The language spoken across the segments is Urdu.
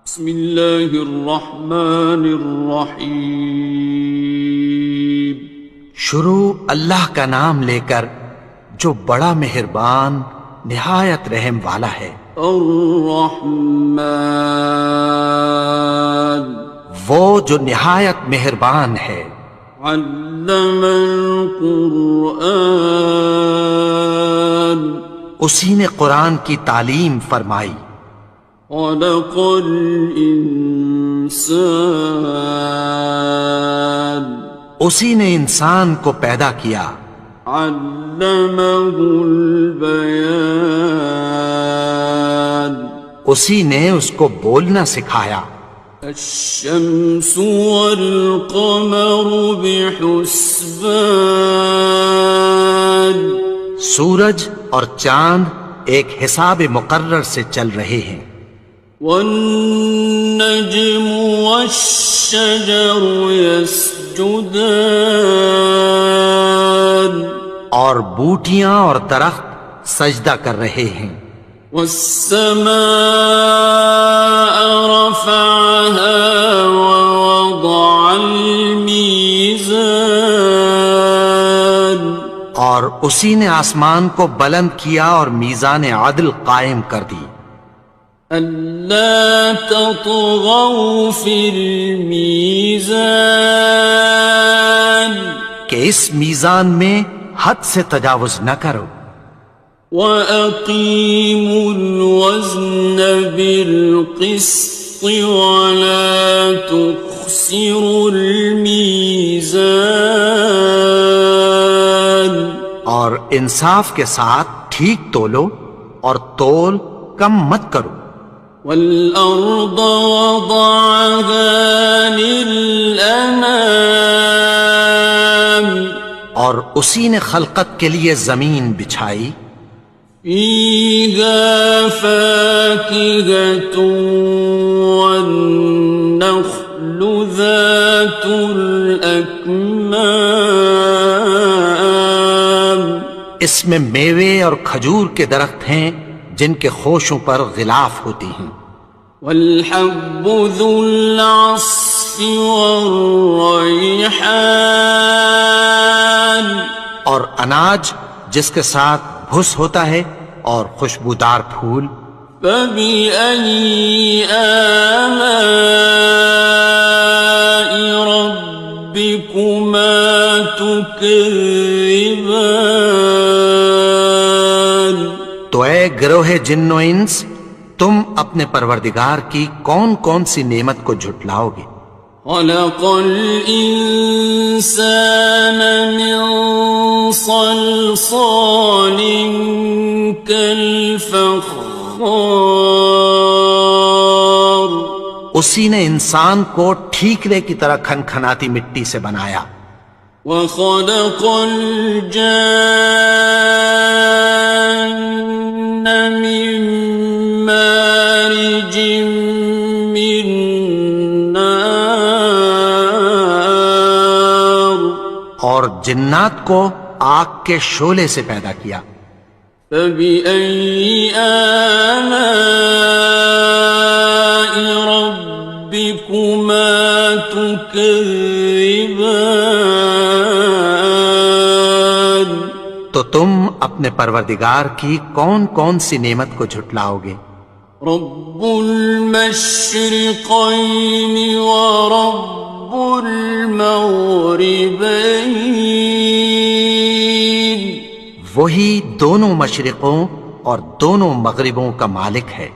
بسم اللہ الرحمن الرحیم۔ شروع اللہ کا نام لے کر جو بڑا مہربان نہایت رحم والا ہے۔ الرحمن، وہ جو نہایت مہربان ہے۔ علم القرآن، اسی نے قرآن کی تعلیم فرمائی۔ خلق الانسان، اسی نے انسان کو پیدا کیا۔ علمہ البیان، اسی نے اس کو بولنا سکھایا۔ الشمس والقمر بحسبان، سورج اور چاند ایک حساب مقرر سے چل رہے ہیں۔ والنجم والشجر يسجدان، اور بوٹیاں اور درخت سجدہ کر رہے ہیں۔ والسماء رفعها ووضع الميزان، اور اسی نے آسمان کو بلند کیا اور میزان عدل قائم کر دی۔ ألا تطغوا في الميزان، کہ اس میزان میں حد سے تجاوز نہ کرو۔ وَأَقِيمُوا الْوَزْنَ بِالْقِسْطِ وَلَا تُخْسِرُوا الْمِيزَانَ، اور انصاف کے ساتھ ٹھیک تولو اور تول کم مت کرو۔ وَالْأَرْضَ وَضَعَهَا لِلْأَنَامِ، اور اسی نے خلقت کے لیے زمین بچھائی۔ فِيهَا فَاكِهَةٌ وَالنَّخْلُ ذَاتُ الْأَكْمَامِ، اس میں میوے اور کھجور کے درخت ہیں جن کے خوشوں پر غلاف ہوتی ہیں۔ وَالْحَبُّ ذُو الْعَصْفِ وَالرَّيْحَانِ، اور اناج جس کے ساتھ بھس ہوتا ہے اور خوشبودار پھول۔ فَبِأَيِّ آلَاءِ رَبِّكُمَا تُكَذِّبَانِ، تو اے گروہ جن و انس، تم اپنے پروردگار کی کون کون سی نعمت کو جھٹلاؤ گے؟ خَلَقَ الْإِنسَانَ مِنْ صَلْصَالٍ كَالْفَخَّارِ، اسی نے انسان کو ٹھیکرے کی طرح کھنکھناتی مٹی سے بنایا۔ وَخَلَقَ الْجَانَّ مِن مَّارِجٍ مِّن نَّارٍ، اور جنات کو آگ کے شعلے سے پیدا کیا۔ فَبِأَيِّ آلَاءِ رَبِّكُمَا تُكَذِّبَانِ، تو تم اپنے پروردگار کی کون کون سی نعمت کو جھٹلاؤ گے؟ رب المشرقين ورب المغربين، وہی دونوں مشرقوں اور دونوں مغربوں کا مالک ہے۔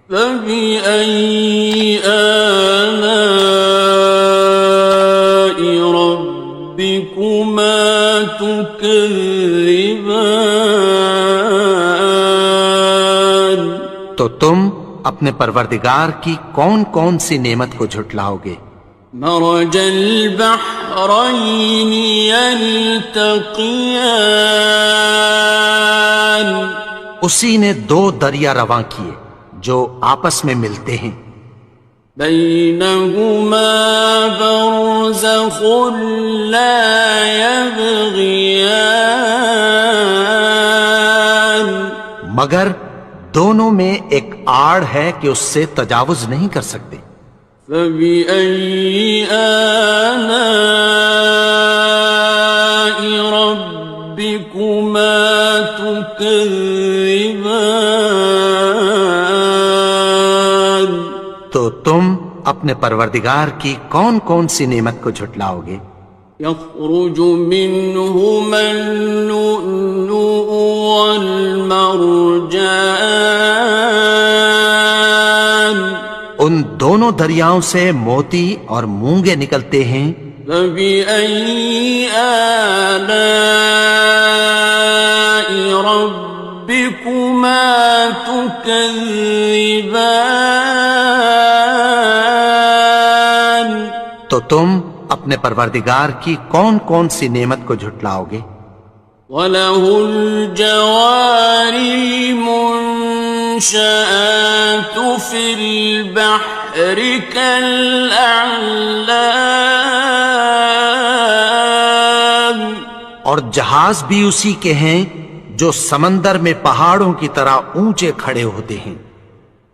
فبأي آلاء ربكما تكذبان، تو تم اپنے پروردگار کی کون کون سی نعمت کو جھٹلاؤ گے؟ مرج البحرين يلتقيان، اسی نے دو دریا رواں کیے جو آپس میں ملتے ہیں۔ بينهما برزخ لا يبغيان، مگر دونوں میں ایک آڑ ہے کہ اس سے تجاوز نہیں کر سکتے۔ فبأي آلاء ربكما تكذبان؟ تو تم اپنے پروردگار کی کون کون سی نعمت کو جھٹلاؤ گے؟ يخرج منهما اللؤلؤ والمرجان، ان دونوں دریاؤں سے موتی اور مونگے نکلتے ہیں۔ فبأي آلاء ربكما تكذبان؟ تو تم اپنے پروردگار کی کون کون سی نعمت کو جھٹلاؤ گے؟ وَلَهُ الْجَوَارِ الْمُنشَآتُ فِي الْبَحْرِ كَالْأَعْلَامِ، اور جہاز بھی اسی کے ہیں جو سمندر میں پہاڑوں کی طرح اونچے کھڑے ہوتے ہیں۔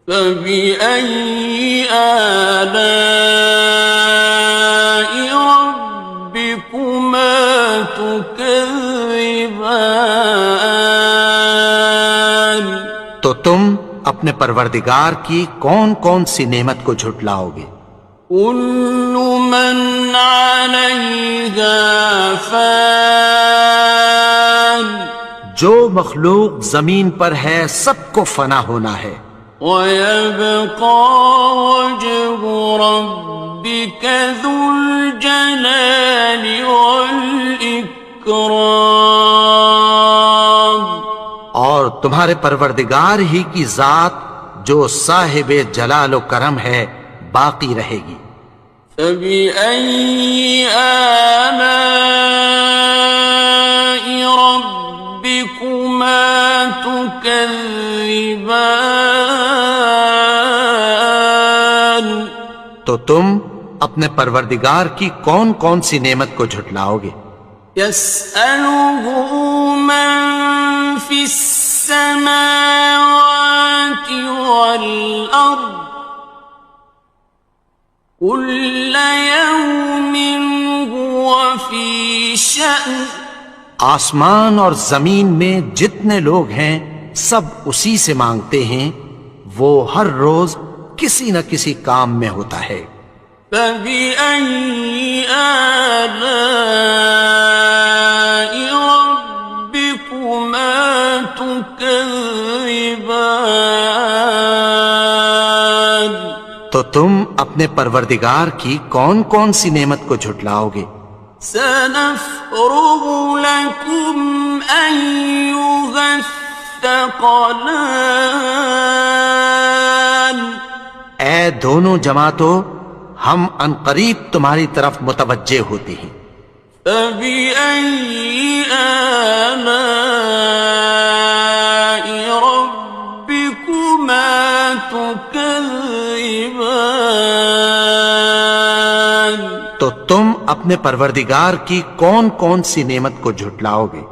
فَبِأَيِّ آلَاءِ رَبِّكُمَا تُكَذِّبَانِ؟ تو تم اپنے پروردگار کی کون کون سی نعمت کو جھٹلاؤ گے؟ كُلُّ مَنْ عَلَيْهَا فَانٍ، جو مخلوق زمین پر ہے سب کو فنا ہونا ہے۔ وَيَبْقَى وَجْهُ رَبِّكَ ذُو الْجَلَالِ وَالْإِكْرَامِ، اور تمہارے پروردگار ہی کی ذات جو صاحب جلال و کرم ہے باقی رہے گی۔ فَبِأَيِّ آلَاءِ رَبِّكُمَا تُكَذِّبَانِ؟ تو تم اپنے پروردگار کی کون کون سی نعمت کو جھٹلاؤ گے؟ يَسْأَلُهُ مَن فِي السَّمَاوَاتِ وَالْأَرْضِ كُلَّ يَوْمٍ هُوَ فِي شَأْنٍ، آسمان اور زمین میں جتنے لوگ ہیں سب اسی سے مانگتے ہیں، وہ ہر روز کسی نہ کسی کام میں ہوتا ہے۔ فَبِأَيِّ آلَاءِ رَبِّكُمَا تُكَذِّبَانِ؟ تو تم اپنے پروردگار کی کون کون سی نعمت کو جھٹلاؤ گے؟ سَنَفْرُغُ لَكُمْ أَيُّهَ الثَّقَلَانِ، اے دونوں جماعتوں، ہم عنقریب تمہاری طرف متوجہ ہوتے ہیں۔ فَبِأَيِّ آلَاءِ رَبِّكُمَا تُكَذِّبَانِ؟ تو تم اپنے پروردگار کی کون کون سی نعمت کو جھٹلاؤ گے؟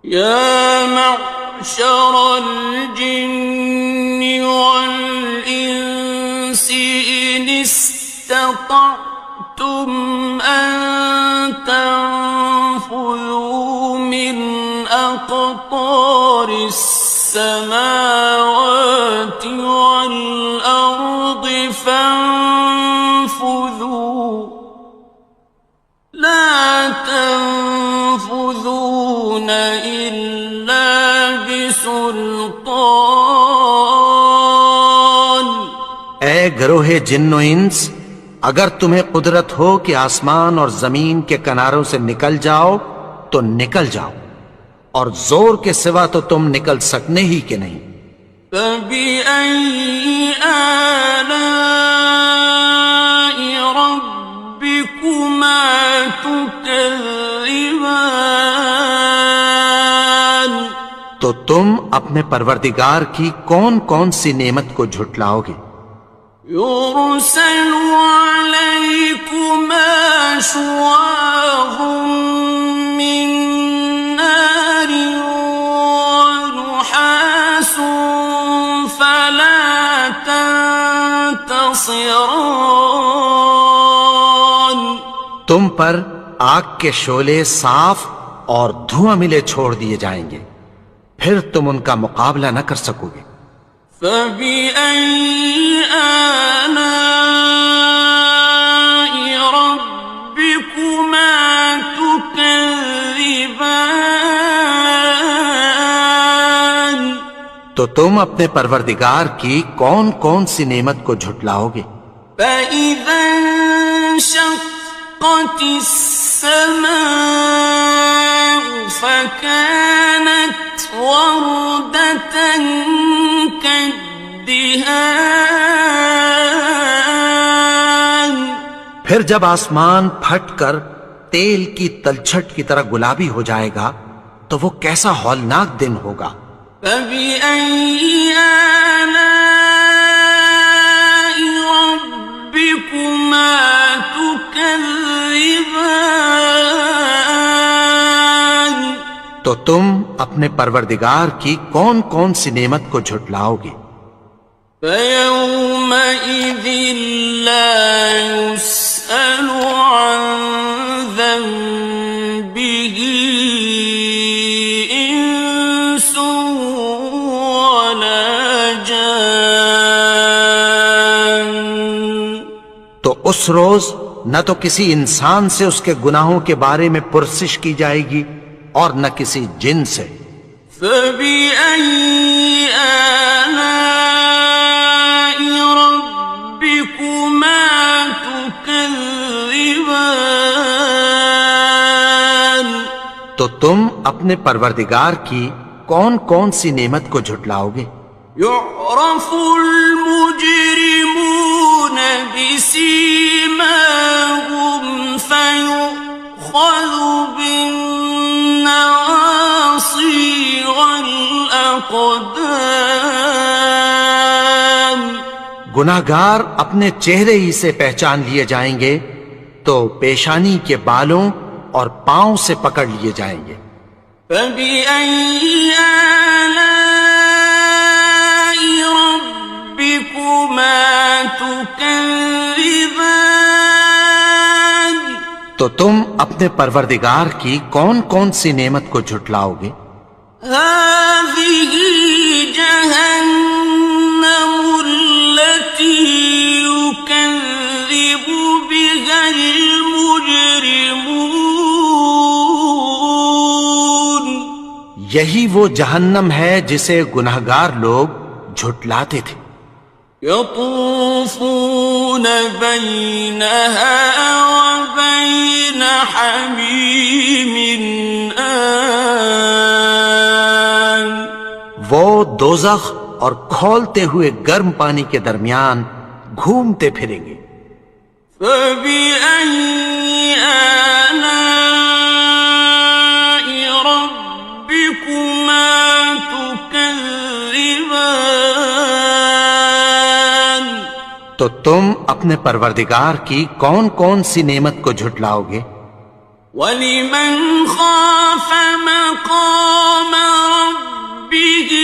يَا مَعْشَرَ الْجِنِّ وَالْإِنسِ إِنِ اسْتَطَعْتُمْ أَن تَنفُذُوا مِنْ أَقْطَارِ السَّمَاوَاتِ وَالْأَرْضِ فَانفُذُوا لَا تَنفُذُونَ إِلَّا بِسُلْطَانٍ۔ اے گروہ جن و انس، اگر تمہیں قدرت ہو کہ آسمان اور زمین کے کناروں سے نکل جاؤ تو نکل جاؤ، اور زور کے سوا تو تم نکل سکنے ہی کہ نہیں۔ فَبِأَيِّ آلَاءِ رَبِّكُمَا تُكَذِّبَانِ؟ تو تم اپنے پروردگار کی کون کون سی نعمت کو جھٹلاؤ گے؟ يُرْسَلُ عَلَيْكُمَا شُوَاظٌ مِّن نَّارٍ وَنُحَاسٌ خصران. تم پر آگ کے شعلے صاف اور دھواں ملے چھوڑ دیے جائیں گے، پھر تم ان کا مقابلہ نہ کر سکو گے۔ فبأي آلاء ربكما تكذبان. تو تم اپنے پروردگار کی کون کون سی نعمت کو جھٹلاؤ گے؟ فإذا انشقت السماء فكانت وردة كالدهان. پھر جب آسمان پھٹ کر تیل کی تلچھٹ کی طرح گلابی ہو جائے گا تو وہ کیسا ہولناک دن ہوگا۔ فبأي آلاء ربكما تكذبان. تو تم اپنے پروردگار کی کون کون سی نعمت کو جھٹلاؤ گے؟ فيومئذ لا يسأل عن ذنبه إنس ولا جان. تو اس روز نہ تو کسی انسان سے اس کے گناہوں کے بارے میں پرسش کی جائے گی اور نہ کسی جن سے۔ فبأي آلاء ربكما تكذبان. تو تم اپنے پروردگار کی کون کون سی نعمت کو جھٹلاؤ گے؟ يعرف المجرمون بسيماهم فيؤخذ بالنواصي والأقدام. گناہگار اپنے چہرے ہی سے پہچان لیے جائیں گے تو پیشانی کے بالوں اور پاؤں سے پکڑ لیے جائیں گے۔ فبأي آلاء ربكما تكذبان. تو تم اپنے پروردگار کی کون کون سی نعمت کو جھٹلاؤ گے؟ هذه جهنم التي يكذب بها المجرمون. یہی وہ جہنم ہے جسے گناہگار لوگ جھٹلاتے تھے۔ يطوفون بينها وبين حميم آن. وہ دوزخ اور کھولتے ہوئے گرم پانی کے درمیان گھومتے پھریں گے۔ فبأي آلاء ربكما تكذبان. تو تم اپنے پروردگار کی کون کون سی نعمت کو جھٹلاؤ گے؟ وَلِمَنْ خَافَ مَقَامَ رَبِّهِ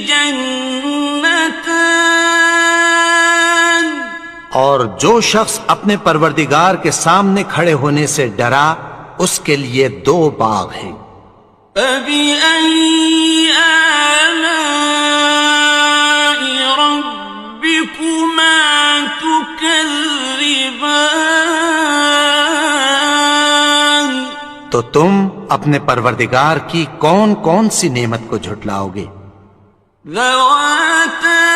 جَنَّتَانِ. اور جو شخص اپنے پروردگار کے سامنے کھڑے ہونے سے ڈرا اس کے لیے دو باغ ہیں۔ فَبِأَيِّ آلَاءِ رَبِّكُمَا تُكَذِّبَانِ. تو تم اپنے پروردگار کی کون کون سی نعمت کو جھٹلاؤ گے؟ ذَوَاتَا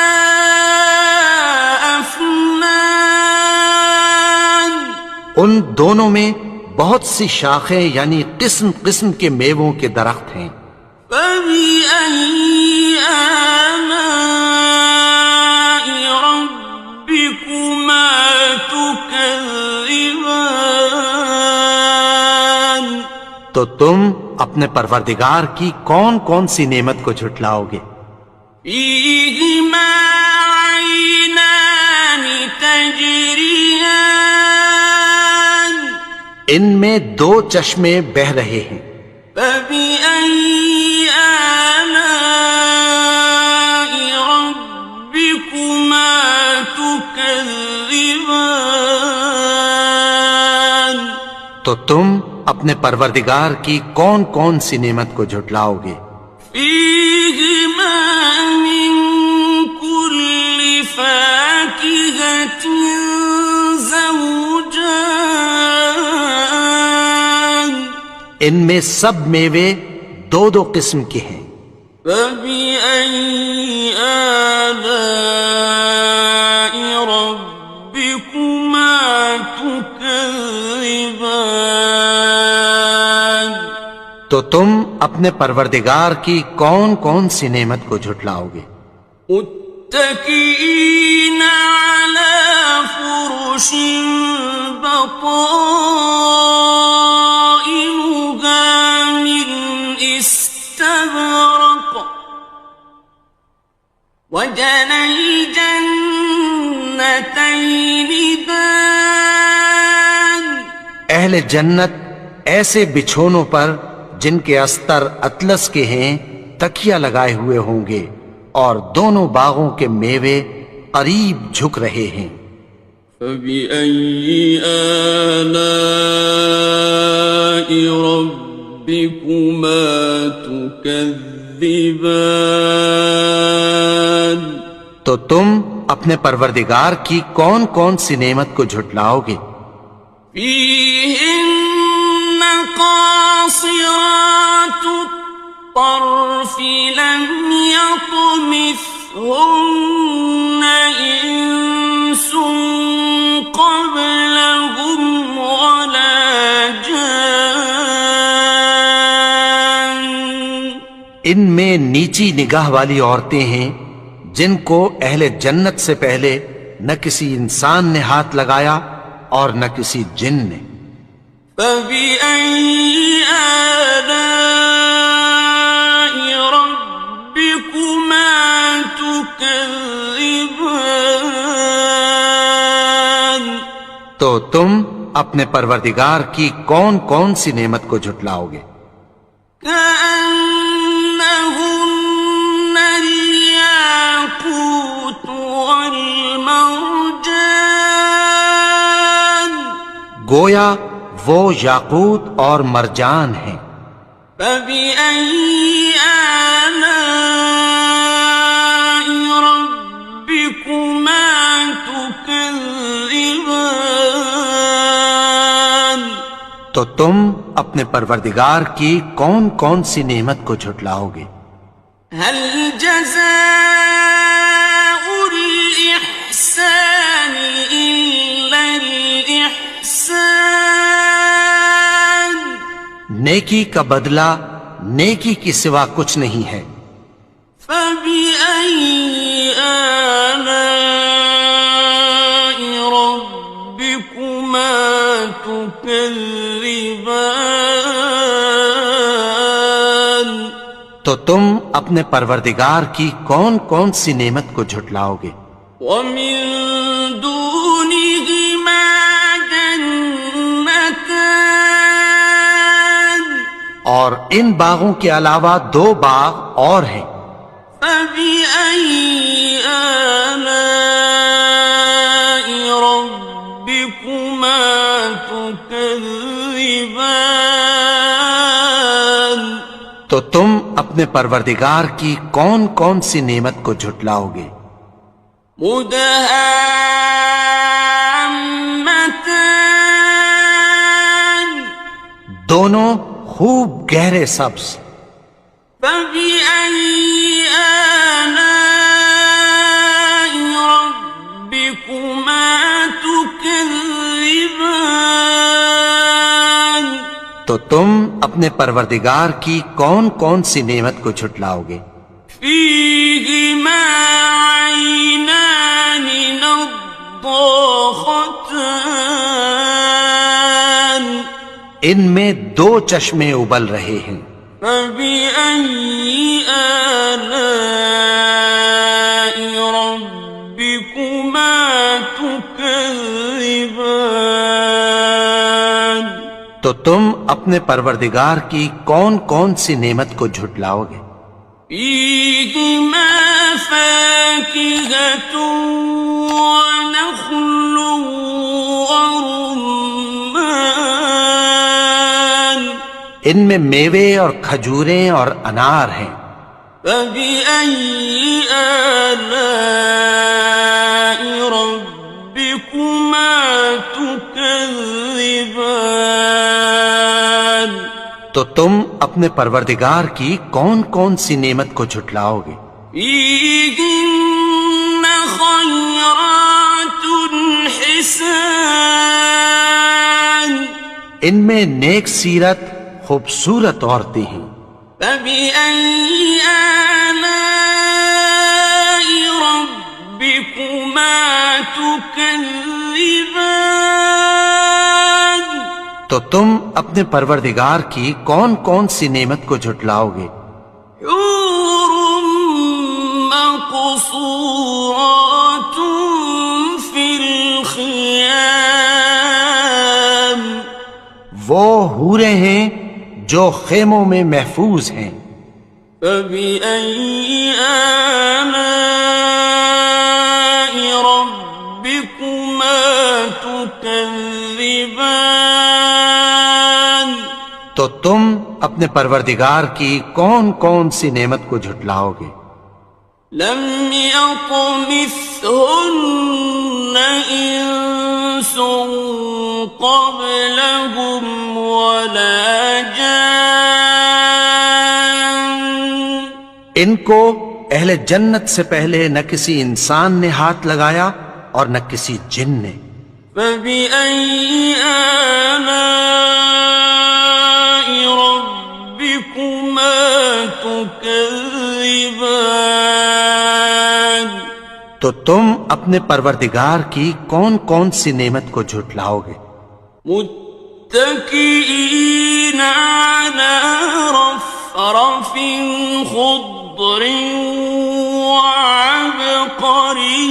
أَفْنَانٍ. ان دونوں میں بہت سی شاخیں یعنی قسم قسم کے میووں کے درخت ہیں۔ فَبِأَيِّ آلَاءِ رَبِّكُمَا تُكَذِّبَانِ. تو تم اپنے پروردگار کی کون کون سی نعمت کو جھٹلاؤ گے؟ فِيهِمَا عَيْنَانِ تَجْرِيَانِ. ان میں دو چشمے بہہ رہے ہیں۔ فَبِأَيِّ آلَاءِ رَبِّكُمَا تُكَذِّبَانِ. تكذبان تو تم اپنے پروردگار کی کون کون سی نعمت کو جھٹلاؤ گے؟ فيهما من كل فاكهة زوجان ان میں سب میوے دو دو قسم کے ہیں۔ فبأي آلاء ربكما تكذبان تو تم اپنے پروردگار کی کون کون سی نعمت کو جھٹلاؤ گے؟ متكئين على فرش بطائنها من استبرق وجنى الجنتين دان اہل جنت ایسے بچھونوں پر جن کے استر اطلس کے ہیں تکیہ لگائے ہوئے ہوں گے، اور دونوں باغوں کے میوے قریب جھک رہے ہیں۔ فبأي آلاء ربكما تكذبان تو تم اپنے پروردگار کی کون کون سی نعمت کو جھٹلاؤ گے؟ فيهن قاصرات الطرف لم يطمثهن إنس قبلهم ولا جان ان میں نیچی نگاہ والی عورتیں ہیں جن کو اہل جنت سے پہلے نہ کسی انسان نے ہاتھ لگایا اور نہ کسی جن نے۔ فبأي آلاء ربكما تكذبان تو تم اپنے پروردگار کی کون کون سی نعمت کو جھٹلاؤ گے؟ كأنهن الياقوت والمرجان گویا وہ یاقوت اور مرجان ہیں۔ فبأي آلاء ربكما تكذبان تو تم اپنے پروردگار کی کون کون سی نعمت کو جھٹلاؤ گے؟ هل جزاء الإحسان إلا الإحسان نیکی کا بدلہ نیکی کی سوا کچھ نہیں ہے۔ فبأي آلاء ربكما تكذبان تو تم اپنے پروردگار کی کون کون سی نعمت کو جھٹلاؤ گے؟ ومن دونهما جنتان اور ان باغوں کے علاوہ دو باغ اور ہیں۔ فبأي آلاء ربكما تكذبان تو تم اپنے پروردگار کی کون کون سی نعمت کو جھٹلاؤ گے؟ مدهامتان دونوں خوب گہرے سبز۔ فبأي آلاء ربكما تكذبان تو تم اپنے پروردگار کی کون کون سی نعمت کو جھٹلاؤ گے؟ فيهما عينان نضاختان ان میں دو چشمے ابل رہے ہیں۔ فبأي آلاء ربكما تكذبان تو تم اپنے پروردگار کی کون کون سی نعمت کو جھٹلاؤ گے؟ فيهما فاكهة ونخل ورمان ان میں میوے اور کھجوریں اور انار ہیں. فبأي آلاء ربكما تكذبان تو تم اپنے پروردگار کی کون کون سی نعمت کو جھٹلاؤ گے؟ فيهن خيرات حسان ان میں نیک سیرت خوبصورت عورتیں ہیں. فبأي آلاء ربكما تكذبان تو تم اپنے پروردگار کی کون کون سی نعمت کو جھٹلاؤ گے؟ حور مقصورات في الخيام وہ حوریں ہیں جو خیموں میں محفوظ ہیں. فبأي آلاء ربكما تكذبان تو تم اپنے پروردگار کی کون کون سی نعمت کو جھٹلاؤ گے؟ لم يطمثهن إنس قبلهم ولا جان ان کو اہل جنت سے پہلے نہ کسی انسان نے ہاتھ لگایا اور نہ کسی جن نے. فبأي آلاء ربكما تكذبان تو تم اپنے پروردگار کی کون کون سی نعمت کو جھٹلاؤ گے؟ متكئين على رفرف خضر وعبقري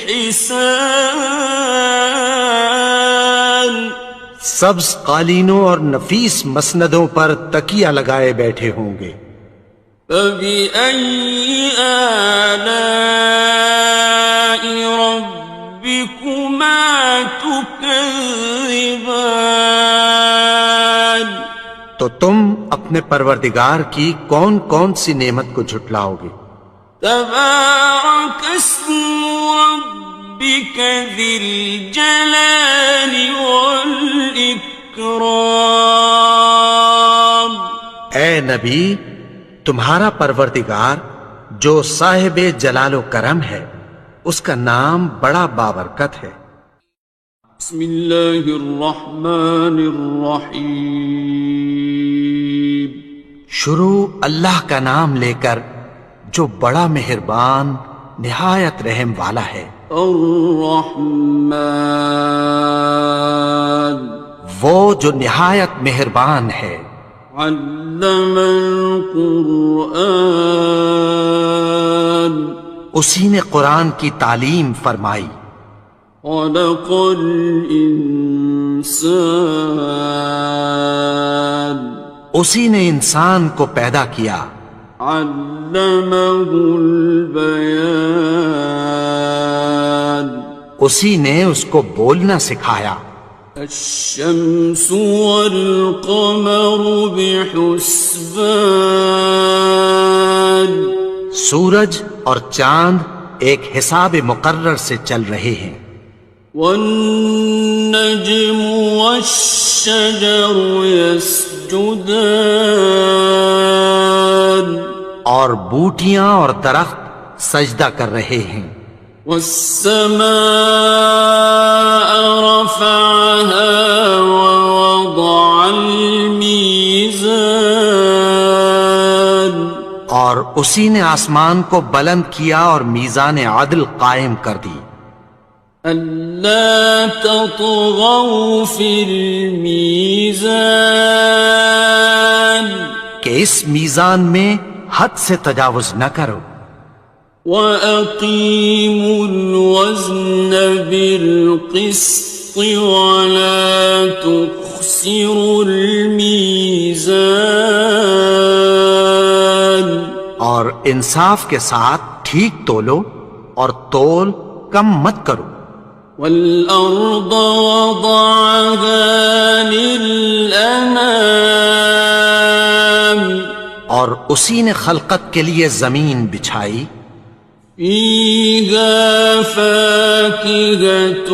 حسان سبز قالینوں اور نفیس مسندوں پر تکیہ لگائے بیٹھے ہوں گے. فبأي آلاء ربكما تكذبان تو تم اپنے پروردگار کی کون کون سی نعمت کو جھٹلاؤ گے؟ تبارك اسم ربك ذي الجلال والإكرام اے نبی، تمہارا پروردگار جو صاحب جلال و کرم ہے اس کا نام بڑا بابرکت ہے. بسم اللہ الرحمن الرحیم شروع اللہ کا نام لے کر جو بڑا مہربان نہایت رحم والا ہے. الرحمن وہ جو نہایت مہربان ہے. علم القرآن اسی نے قرآن کی تعلیم فرمائی. خلق الانسان اسی نے انسان کو پیدا کیا. علمہ البیان اسی نے اس کو بولنا سکھایا. الشمس والقمر بحسبان سورج اور چاند ایک حساب مقرر سے چل رہے ہیں. والنجم والشجر يسجدان اور بوٹیاں اور درخت سجدہ کر رہے ہیں. والسماء رفعها ووضع الميزان اور اسی نے آسمان کو بلند کیا اور میزان عدل قائم کر دی. ألا تطغوا في الميزان کہ اس میزان میں حد سے تجاوز نہ کرو. وَأَقِيمُوا الْوَزْنَ بِالْقِسْطِ وَلَا تُخْسِرُوا الْمِيزَانَ اور انصاف کے ساتھ ٹھیک تولو اور تول کم مت کرو. والأرض وضعها للأنام اور اسی نے خلقت کے لیے زمین بچھائی. فيها فاكهة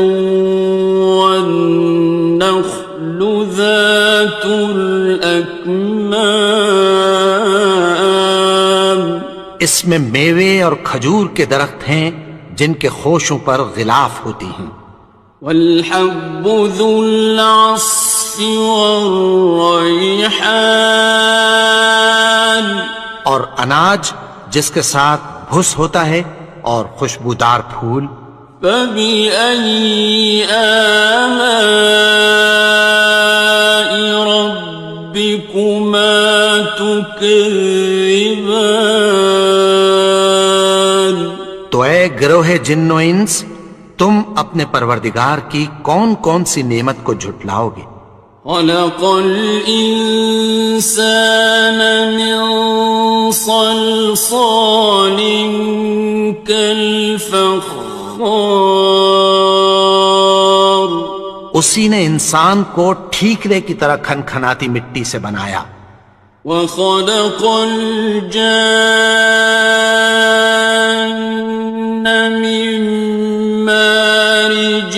والنخل ذات الأكمام اس میں میوے اور کھجور کے درخت ہیں جن کے خوشوں پر غلاف ہوتی ہیں. والحب ذو العصف والريحان اور اناج جس کے ساتھ بھس ہوتا ہے اور خوشبودار پھول. فبأي آلاء ربكما تكذبان تو اے گروہ جن و انس، تم اپنے پروردگار کی کون کون سی نعمت کو جھٹلاؤ گے؟ خلق الإنسان من صلصال كالفخار اسی نے انسان کو ٹھیکرے کی طرح کھنکھناتی مٹی سے بنایا. وخلق الجان من مارج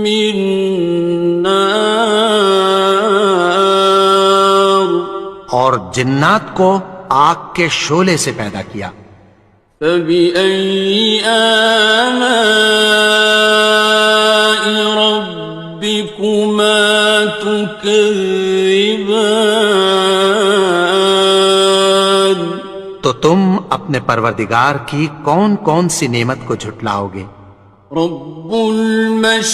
من نار اور جنات کو آگ کے شعلے سے پیدا کیا. فبأي آلاء ربكما تكذبان تو تم اپنے پروردگار کی کون کون سی نعمت کو جھٹلاؤ گے؟ رب المشرقين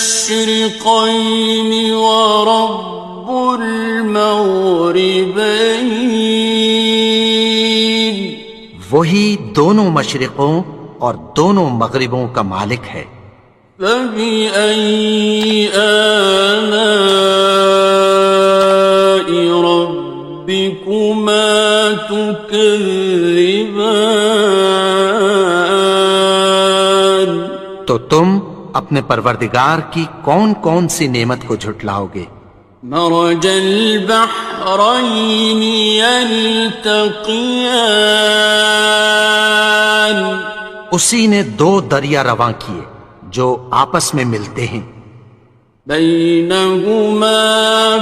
ورب المغربين وہی دونوں مشرقوں اور دونوں مغربوں کا مالک ہے. فبأي آلاء ربكما تكذبان تو تم اپنے پروردگار کی کون کون سی نعمت کو جھٹلاؤ گے؟ مرج البحرين يلتقيان اسی نے دو دریا رواں کیے جو آپس میں ملتے ہیں. بينهما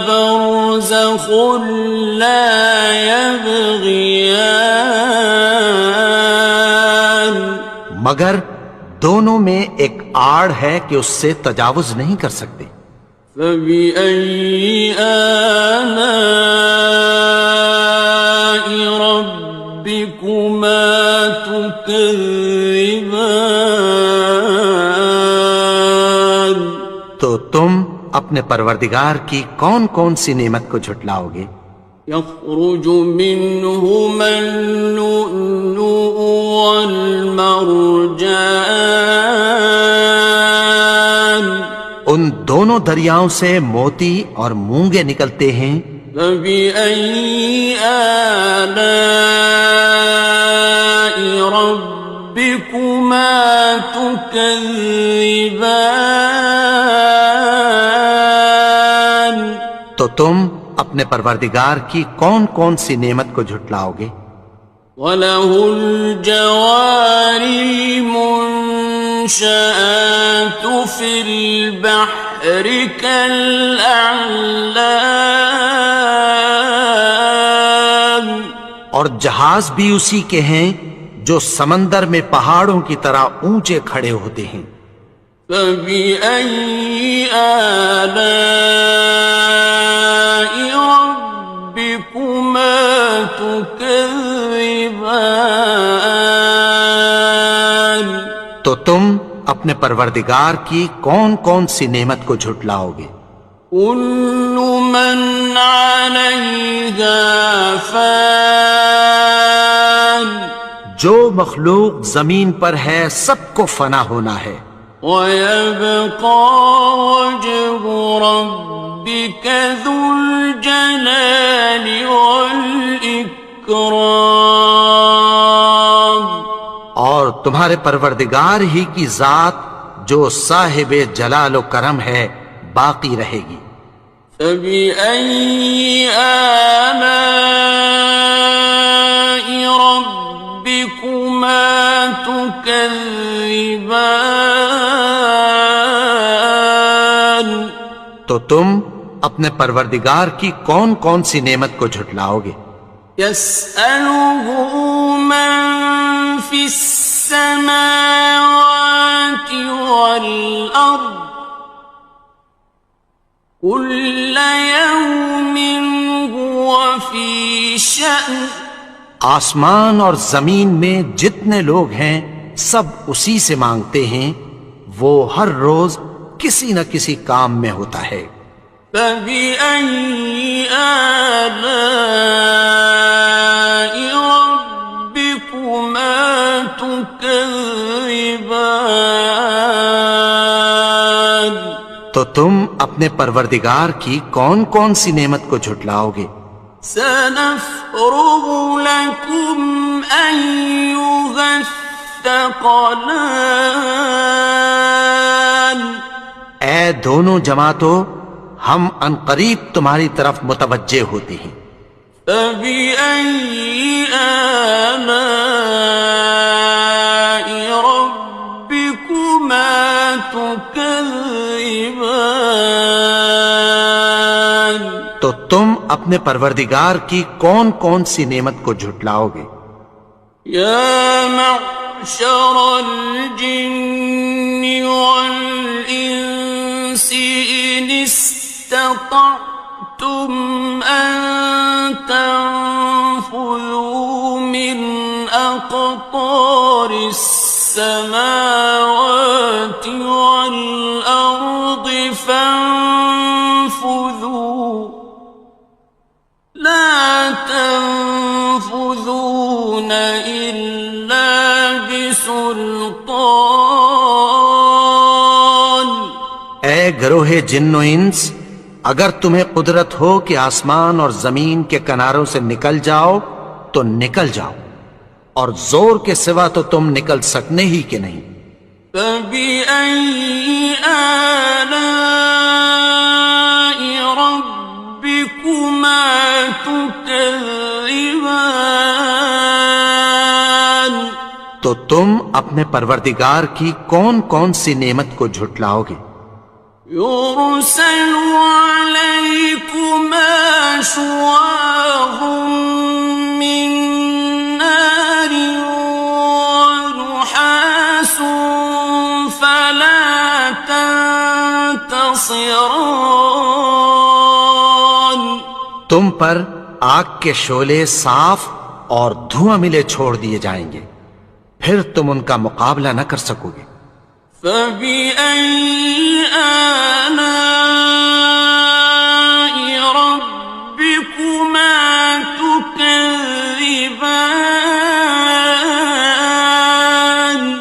برزخ لا يبغيان مگر دونوں میں ایک آڑ ہے کہ اس سے تجاوز نہیں کر سکتے. فبأي آلاء ربكما تكذبان تو تم اپنے پروردگار کی کون کون سی نعمت کو جھٹلاؤ گے؟ يخرج منهما اللؤلؤ والمرجان ان دونوں دریاؤں سے موتی اور مونگے نکلتے ہیں. فبأي آلاء ربكما تكذبان تو تم اپنے پروردگار کی کون کون سی نعمت کو جھٹلاؤ گے؟ وَلَهُ الْجَوَارِ الْمُنشَآتُ فِي الْبَحْرِ كَالْأَعْلَامِ اور جہاز بھی اسی کے ہیں جو سمندر میں پہاڑوں کی طرح اونچے کھڑے ہوتے ہیں. فَبِأَيِّ آلَاءِ رَبِّكُمَا تُكَذِّبَانِ تو تم اپنے پروردگار کی کون کون سی نعمت کو جھٹلاؤ گے؟ كُلُّ مَنْ عَلَيْهَا فَانٍ جو مخلوق زمین پر ہے سب کو فنا ہونا ہے. وَيَبْقَى وَجْهُ رَبِّكَ ذُو الْجَلَالِ وَالْإِكْرَامِ تمہارے پروردگار ہی کی ذات جو صاحب جلال و کرم ہے باقی رہے گی۔ فبأي آلاء ربكما تكذبان؟ تو تم اپنے پروردگار کی کون کون سی نعمت کو جھٹلاؤ گے؟ يسأله من في السماوات والأرض كل يوم هو في شأن۔ آسمان اور زمین میں جتنے لوگ ہیں سب اسی سے مانگتے ہیں، وہ ہر روز کسی نہ کسی کام میں ہوتا ہے۔ فبأي آلاء ربكما تكذبان؟ تو تم اپنے پروردگار کی کون کون سی نعمت کو جھٹلاؤ گے؟ سنفرغ لكم أيها الثقلان۔ اے دونوں جماعتوں، ہم عنقریب تمہاری طرف متوجہ ہوتے ہیں۔ فبأي آلاء ربكما تكذبان؟ تو تم اپنے پروردگار کی کون کون سی نعمت کو جھٹلاؤ گے؟ يا معشر الجن والإنس إن استطعتم أن تنفذوا من أقطار السماوات والأرض فانفذوا لا تنفذون إلا بسلطان۔ اے گروہ جن و انس، اگر تمہیں قدرت ہو کہ آسمان اور زمین کے کناروں سے نکل جاؤ تو نکل جاؤ، اور زور کے سوا تو تم نکل سکنے ہی کہ نہیں۔ فبأي آلاء ربكما تكذبان؟ تو تم اپنے پروردگار کی کون کون سی نعمت کو جھٹلاؤ گے؟ يرسل عليكما شواظ من نار ونحاس فلا تنتصران۔ تم پر آگ کے شعلے صاف اور دھواں ملے چھوڑ دیے جائیں گے، پھر تم ان کا مقابلہ نہ کر سکو گے۔ فبأي آلاء ربكما تكذبان؟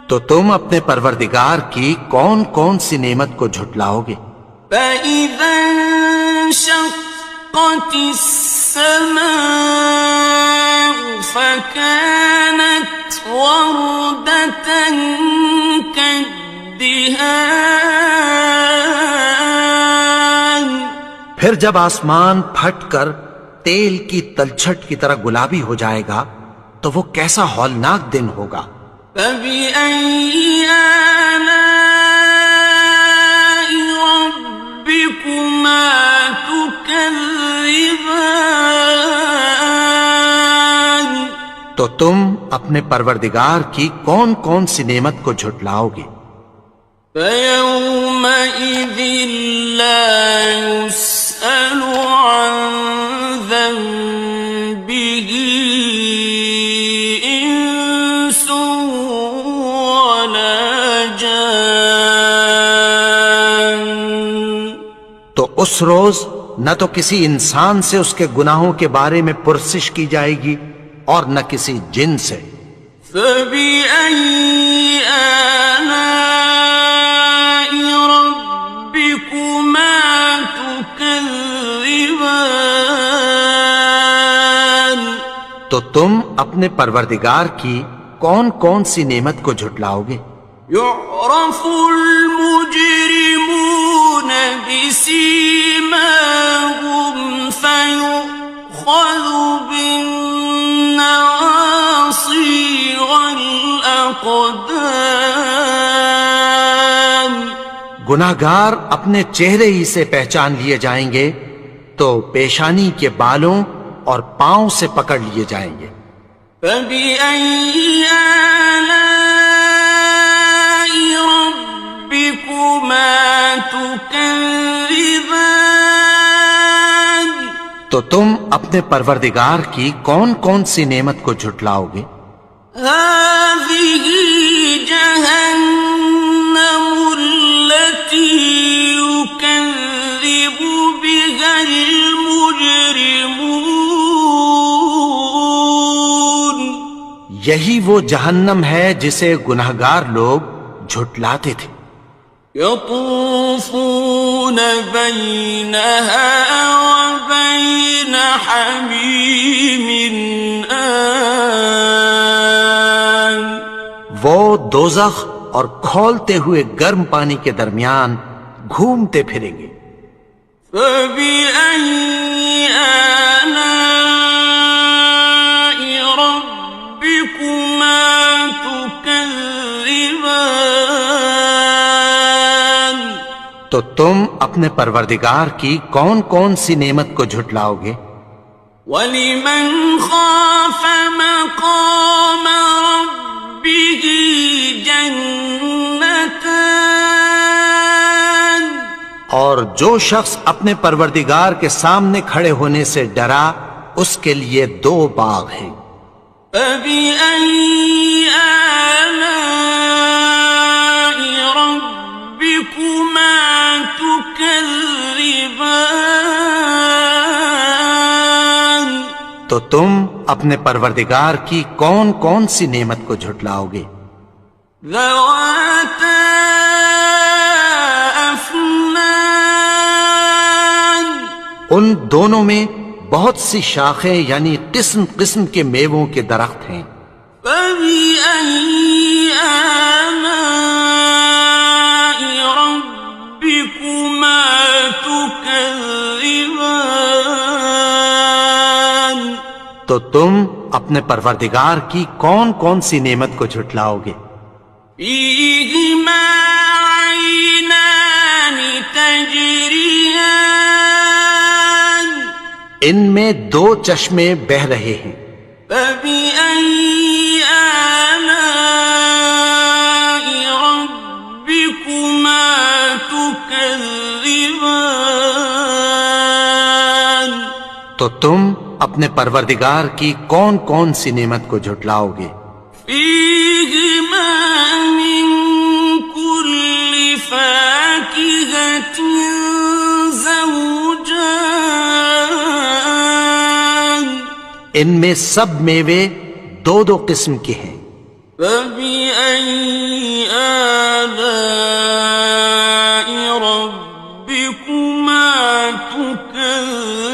تو تم اپنے پروردگار کی کون کون سی نعمت کو جھٹلاؤ گے؟ فإذا انشقت السماء فكانت وردة كالدهان۔ پھر جب آسمان پھٹ کر تیل کی تلچھٹ کی طرح گلابی ہو جائے گا تو وہ کیسا ہولناک دن ہوگا۔ فبأي آلاء ربكما تكذبان؟ تو تم اپنے پروردگار کی کون کون سی نعمت کو جھٹلاؤ گے؟ فيومئذ لا يسأل عن ذنبه إنس ولا جان۔ تو اس روز نہ تو کسی انسان سے اس کے گناہوں کے بارے میں پرسش کی جائے گی اور نہ کسی جن سے۔ فبأي آلاء ربكما تكذبان؟ تو تم اپنے پروردگار کی کون کون سی نعمت کو جھٹلاؤ گے؟ يعرف المجرمون بسيماهم فيؤخذ بالنواصي والأقدام گناہگار اپنے چہرے ہی سے پہچان لیے جائیں گے تو پیشانی کے بالوں اور پاؤں سے پکڑ لیے جائیں گے۔ فَبِأَيِّ آلَاءِ رَبِّكُمَا تُكَذِّبَانِ تو تم اپنے پروردگار کی کون کون سی نعمت کو جھٹلاؤ گے؟ هَٰذِهِ جَهَنَّمُ الَّتِي يُكَذِّبُ بِهَا الْمُجْرِمُونَ یہی وہ جہنم ہے جسے گناہگار لوگ جھٹلاتے تھے۔ يطوفون بينها وبين حميم آن وہ دوزخ اور کھولتے ہوئے گرم پانی کے درمیان گھومتے پھریں گے۔ فبأي آلاء ربكما تكذبان تو تم اپنے پروردگار کی کون کون سی نعمت کو جھٹلاؤ گے؟ وَلِمَنْ خَافَ مَقَامَ رَبِّهِ جَنَّتَانِ اور جو شخص اپنے پروردگار کے سامنے کھڑے ہونے سے ڈرا اس کے لیے 2 باغ ہیں۔ فَبِأَيِّ آلَاءِ رَبِّكُمَا تُكَذِّبَانِ تو تم اپنے پروردگار کی کون کون سی نعمت کو جھٹلاؤ گے؟ ذَوَاتَا أَفْنَانٍ ان دونوں میں بہت سی شاخیں یعنی قسم قسم کے میووں کے درخت ہیں۔ فَبِأَيِّ آلَاءِ رَبِّكُمَا تُكَذِّبَانِ تو تم اپنے پروردگار کی کون کون سی نعمت کو جھٹلاؤ گے؟ فِيهِمَا عَيْنَانِ تَجْرِيَانِ ان میں 2 چشمے بہہ رہے ہیں۔ فَبِأَيِّ آلَاءِ رَبِّكُمَا تُكَذِّبَانِ تو تم اپنے پروردگار کی کون کون سی نعمت کو جھٹلاؤ گے؟ فِيهِمَا مِن كُلِّ فَاكِهَةٍ زَوْجَانِ ان میں سب میوے 2 قسم کے ہیں۔ فَبِأَيِّ آلَاءِ رَبِّكُمَا تُكَذِّبَانِ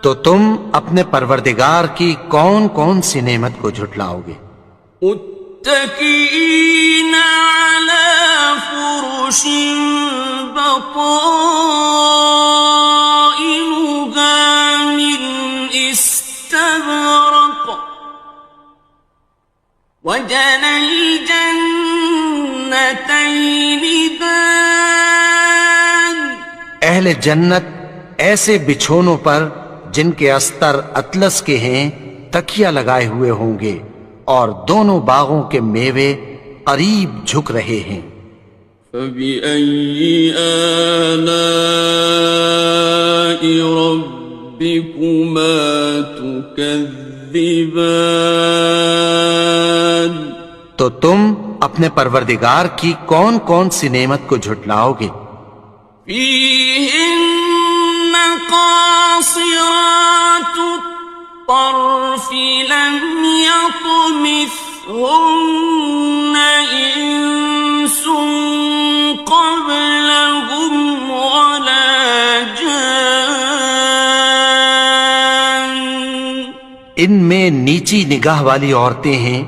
تو تم اپنے پروردگار کی کون کون سی نعمت کو جھٹلاؤ گے؟ متكئين على فرش بطائنها من استبرق وجنى الجنتين دان اہل جنت ایسے بچھونوں پر جن کے استر اطلس کے ہیں تکیہ لگائے ہوئے ہوں گے اور دونوں باغوں کے میوے قریب جھک رہے ہیں۔ فَبِأَيِّ آلَاءِ رَبِّكُمَا تُكَذِّبَانِ تو تم اپنے پروردگار کی کون کون سی نعمت کو جھٹلاؤ گے؟ فِيهِنَّ قَاصِرَاتُ الطَّرْفِ لَمْ يَطْمِثْهُنَّ إِنسٌ قَبْلَهُمْ وَلَا جَانٌّ ان میں نیچی نگاہ والی عورتیں ہیں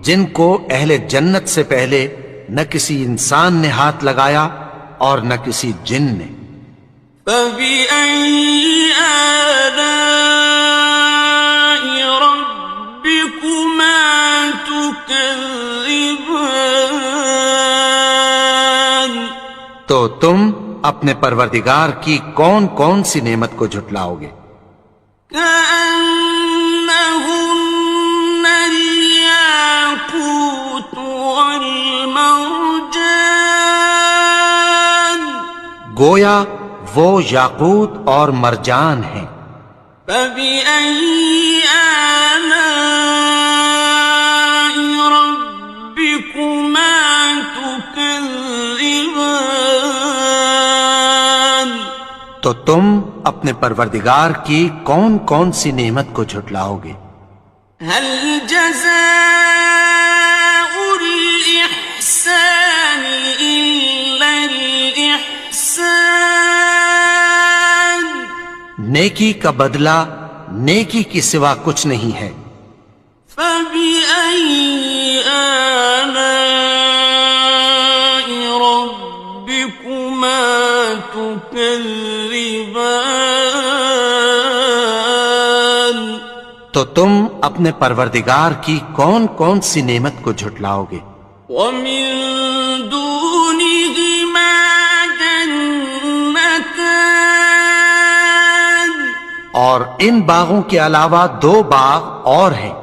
جن کو اہل جنت سے پہلے نہ کسی انسان نے ہاتھ لگایا اور نہ کسی جن نے۔ فَبِأَيِّ آلَاءِ رَبِّكُمَا تُكَذِّبَانِ؟ تو تم اپنے پروردگار کی کون کون سی نعمت کو جھٹلاؤ گے؟ كأنهن الياقوت والمرجان، گویا وہ یاقوت اور مرجان ہیں۔ فبأي آلاء ربكما تكذبان؟ تو تم اپنے پروردگار کی کون کون سی نعمت کو جھٹلاؤ گے؟ هل جزاء الإحسان إلا الإحسان؟ نیکی کا بدلہ نیکی کی سوا کچھ نہیں ہے۔ فبأي آلاء ربكما تكذبان؟ تو تم اپنے پروردگار کی کون کون سی نعمت کو جھٹلاؤ گے؟ ومن دونهما جنتان، اور ان باغوں کے علاوہ دو باغ اور ہیں۔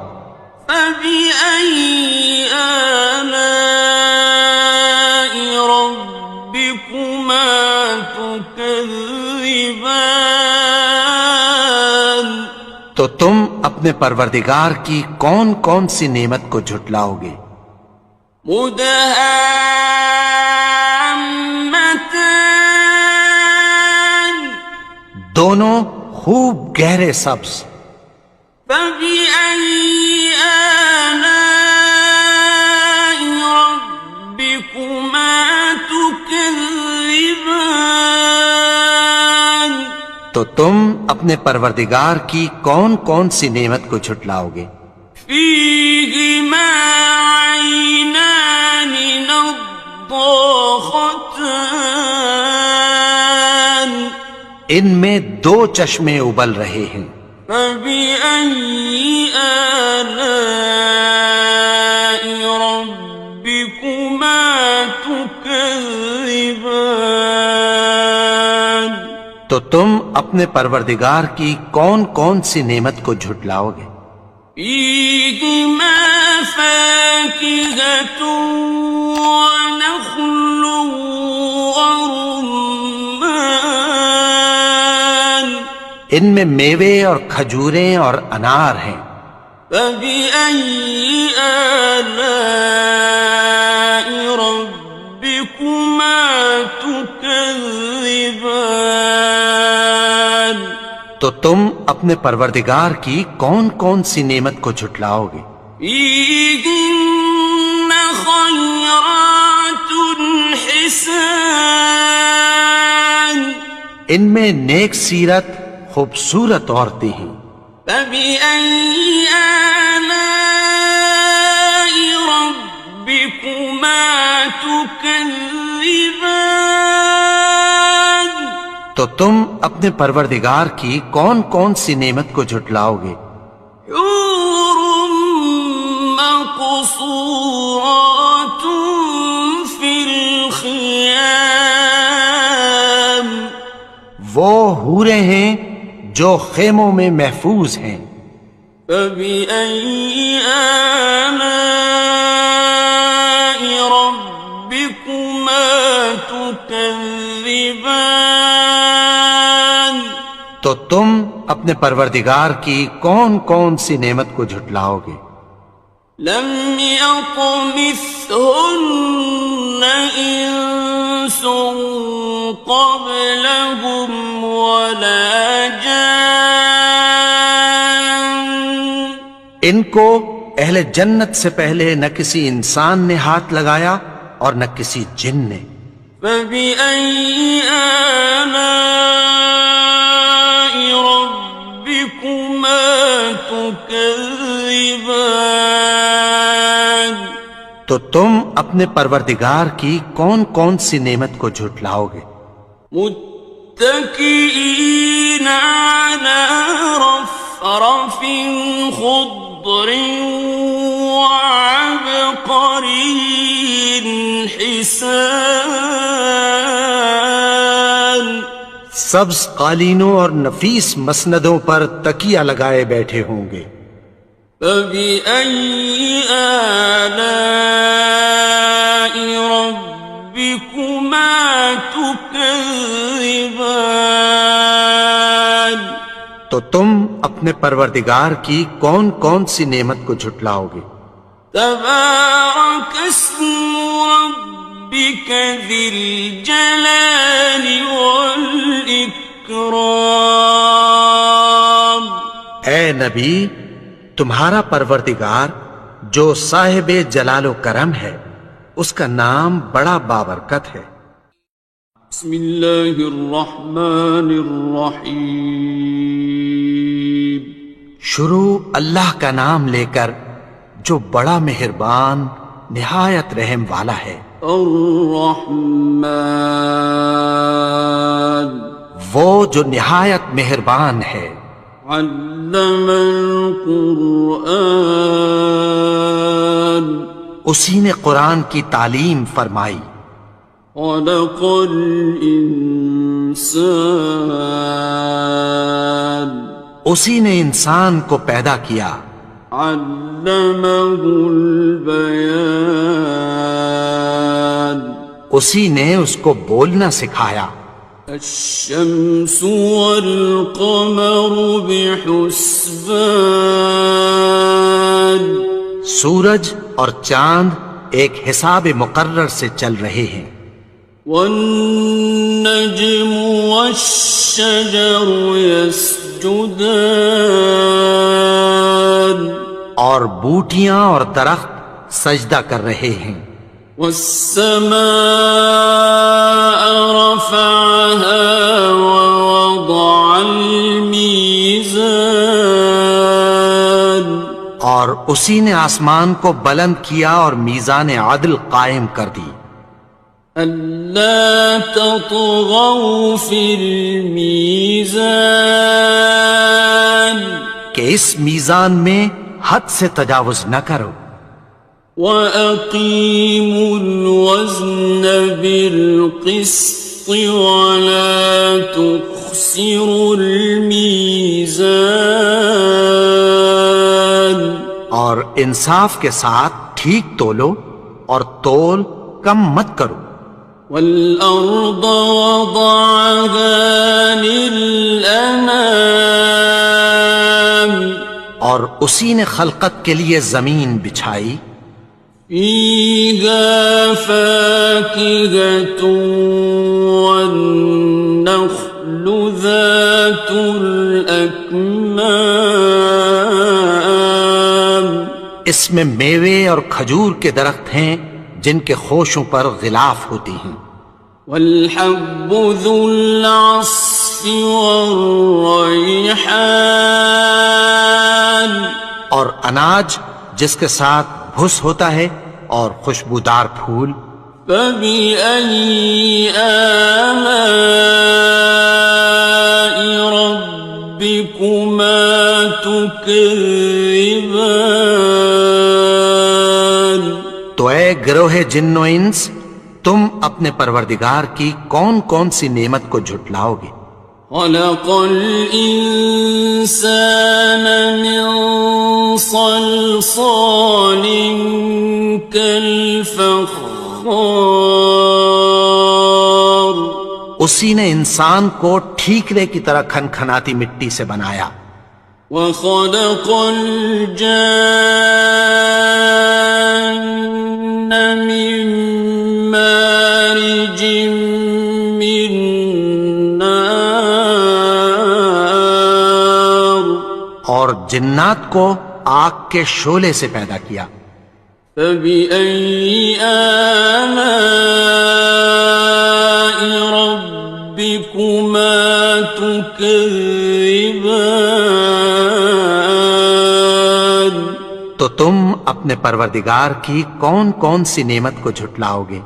فبأي آلاء ربكما تكذبان؟ تو تم اپنے پروردگار کی کون کون سی نعمت کو جھٹلاؤ گے؟ مدهامتان، دونوں خوب گہرے سبز۔ فبأي آلاء ربكما تكذبان؟ تو تم اپنے پروردگار کی کون کون سی نعمت کو جھٹلاؤ گے؟ فيهما عينان نضاختان، ان میں دو چشمے ابل رہے ہیں۔ فبأي آلاء ربكما تكذبان؟ تو تم اپنے پروردگار کی کون کون سی نعمت کو جھٹلاؤ گے؟ فيهما فاكهة ونخل ورمان، ان میں میوے اور کھجوریں اور انار ہیں۔ فبأي آلاء ربكما تكذبان؟ تو تم اپنے پروردگار کی کون کون سی نعمت کو جھٹلاؤ گے؟ فيهن خيرات حسان، ان میں نیک سیرت خوبصورت عورتیں ہیں۔ فبأي آلاء ربكما تكذبان؟ تو تم اپنے پروردگار کی کون کون سی نعمت کو جھٹلاؤ گے؟ حور مقصورات في الخيام، وہ حوریں ہیں جو خیموں میں محفوظ ہیں۔ فبأي آلاء ربكما تكذبان؟ تو تم اپنے پروردگار کی کون کون سی نعمت کو جھٹلاؤ گے؟ لم يطمثهن إنس قبلهم ولا جان، ان کو اہل جنت سے پہلے نہ کسی انسان نے ہاتھ لگایا اور نہ کسی جن نے۔ فبأي آلاء ربكما تكذبان تو تم اپنے پروردگار کی کون کون سی نعمت کو جھٹلاؤ گے؟ متكئين على رفرف خضر وعبقري حسان سبز قالینوں اور نفیس مسندوں پر تکیہ لگائے بیٹھے ہوں گے۔ فبأي آلاء ربكما تكذبان تو تم اپنے پروردگار کی کون کون سی نعمت کو جھٹلاؤ گے؟ تبارك اسم ربك ذي الجلال والإكرام اے نبی، تمہارا پروردگار جو صاحب جلال و کرم ہے، اس کا نام بڑا بابرکت ہے۔ بسم اللہ الرحمن الرحیم شروع اللہ کا نام لے کر جو بڑا مہربان نہایت رحم والا ہے۔ الرحمن وہ جو نہایت مہربان ہے۔ علم القرآن اسی نے قرآن کی تعلیم فرمائی۔ خلق الانسان اسی نے انسان کو پیدا کیا۔ علمہ البیان اسی نے اس کو بولنا سکھایا۔ الشمس والقمر بحسبان سورج اور چاند ایک حساب مقرر سے چل رہے ہیں۔ والنجم والشجر يسجدان اور بوٹیاں اور درخت سجدہ کر رہے ہیں۔ والسماء رفعها ووضع الميزان اور اسی نے آسمان کو بلند کیا اور میزان عدل قائم کر دی۔ ألا تطغوا في الميزان کہ اس میزان میں حد سے تجاوز نہ کرو۔ وَأَقِيمُوا الْوَزْنَ بِالْقِسْطِ وَلَا تُخْسِرُوا الْمِيزَانَ اور انصاف کے ساتھ ٹھیک تولو اور تول کم مت کرو۔ وَالْأَرْضَ وَضَعَهَا لِلْأَنَامِ اور اسی نے خلقت کے لیے زمین بچھائی۔ فِيهَا فَاكِهَةٌ وَالنَّخْلُ ذَاتُ الْأَكْمَامِ اس میں میوے اور کھجور کے درخت ہیں جن کے خوشوں پر غلاف ہوتی ہیں۔ وَالْحَبُّ ذُو الْعَصْفِ وَالرَّيْحَانِ اور اناج جس کے ساتھ بھس ہوتا ہے اور خوشبودار پھول۔ فَبِأَيِّ آلَاءِ رَبِّكُمَا تُكَذِّبَانِ تو اے گروہ جن و انس، تم اپنے پروردگار کی کون کون سی نعمت کو جھٹلاؤ گے؟ خَلَقَ الْإِنسَانَ مِنْ صَلْصَالٍ كَالْفَخَّارِ اسی نے انسان کو ٹھیکرے کی طرح کھنکھناتی مٹی سے بنایا۔ وَخَلَقَ الْجَانَّ مِن مَّارِجٍ مِّن نَّارٍ اور جنات کو آگ کے شعلے سے پیدا کیا۔ فَبِأَيِّ آلَاءِ رَبِّكُمَا تُكَذِّبَانِ اپنے پروردگار کی کون کون سی نعمت کو جھٹلاؤ گے؟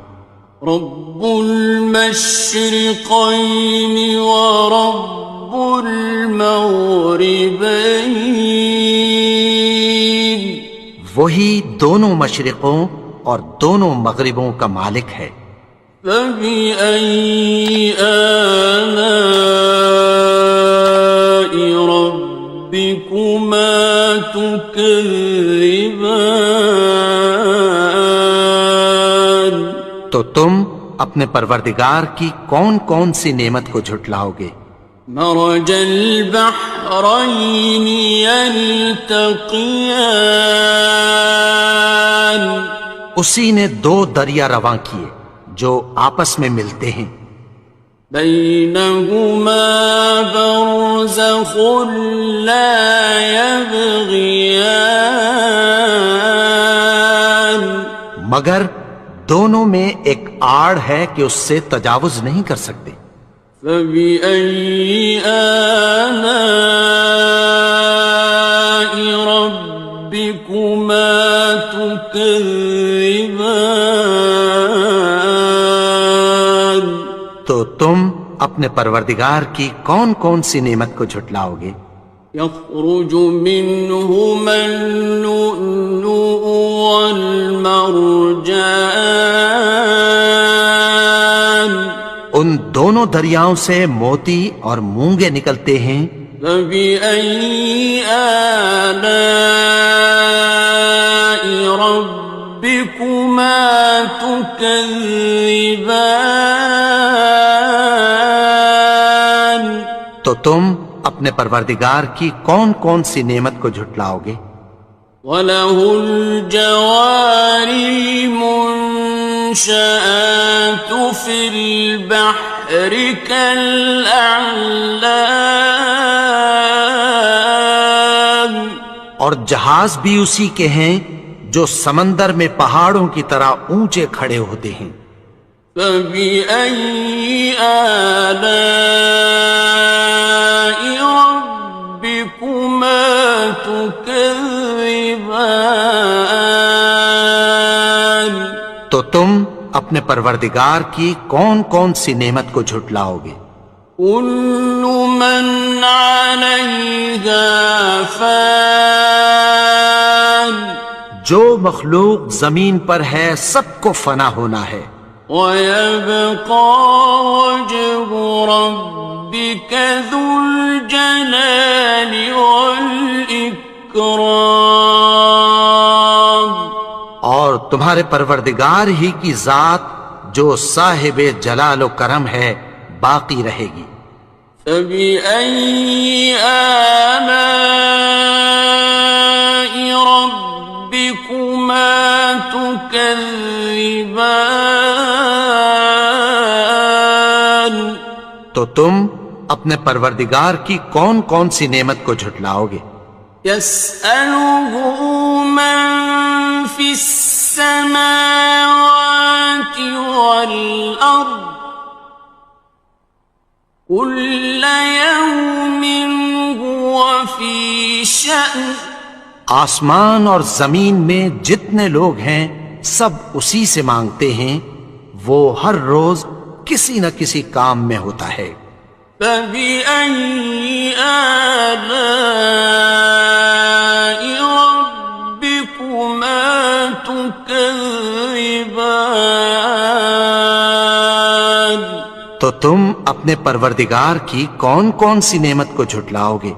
رب المشرقين ورب المغربين وہی دونوں مشرقوں اور دونوں مغربوں کا مالک ہے۔ فبأي آلاء ربكما تكذبان تو تم اپنے پروردگار کی کون کون سی نعمت کو جھٹلاؤ گے؟ مرج البحرين يلتقيان اسی نے دو دریا رواں کیے جو آپس میں ملتے ہیں، بينهما برزخ لا يبغيان مگر دونوں میں ایک آڑ ہے کہ اس سے تجاوز نہیں کر سکتے۔ فبأي آلاء ربكما تكذبان تو تم اپنے پروردگار کی کون کون سی نعمت کو جھٹلاؤ گے؟ يخرج منهما اللؤلؤ والمرجان ان دونوں دریاؤں سے موتی اور مونگے نکلتے ہیں۔ فبأي آلاء ربكما تكذبان تو تم اپنے پروردگار کی کون کون سی نعمت کو جھٹلاؤ گے؟ وَلَهُ الْجَوَارِ الْمُنشَآتُ فِي الْبَحْرِ كَالْأَعْلَامِ اور جہاز بھی اسی کے ہیں جو سمندر میں پہاڑوں کی طرح اونچے کھڑے ہوتے ہیں۔ فَبِأَيِّ آلَاءِ رَبِّكُمَا تُكَذِّبَانِ تو تم اپنے پروردگار کی کون کون سی نعمت کو جھٹلاؤ گے؟ كُلُّ مَنْ عَلَيْهَا فَانٍ جو مخلوق زمین پر ہے سب کو فنا ہونا ہے، وَيَبْقَى وَجْهُ رَبِّكَ ذُو الْجَلَالِ وَالْإِكْرَامِ اور تمہارے پروردگار ہی کی ذات جو صاحب جلال و کرم ہے باقی رہے گی۔ فَبِأَيِّ آلَاءِ رَبِّكُمَا تُكَذِّبَانِ تو تم اپنے پروردگار کی کون کون سی نعمت کو جھٹلاؤ گے؟ يَسْأَلُهُ مَن فِي السَّمَاوَاتِ وَالْأَرْضِ كُلَّ يَوْمٍ هُوَ فِي شَأْنٍ آسمان اور زمین میں جتنے لوگ ہیں سب اسی سے مانگتے ہیں، وہ ہر روز کسی نہ کسی کام میں ہوتا ہے۔ فَبِأَيِّ آلَاءِ رَبِّكُمَا تُكَذِّبَانِ تو تم اپنے پروردگار کی کون کون سی نعمت کو جھٹلاؤ گے؟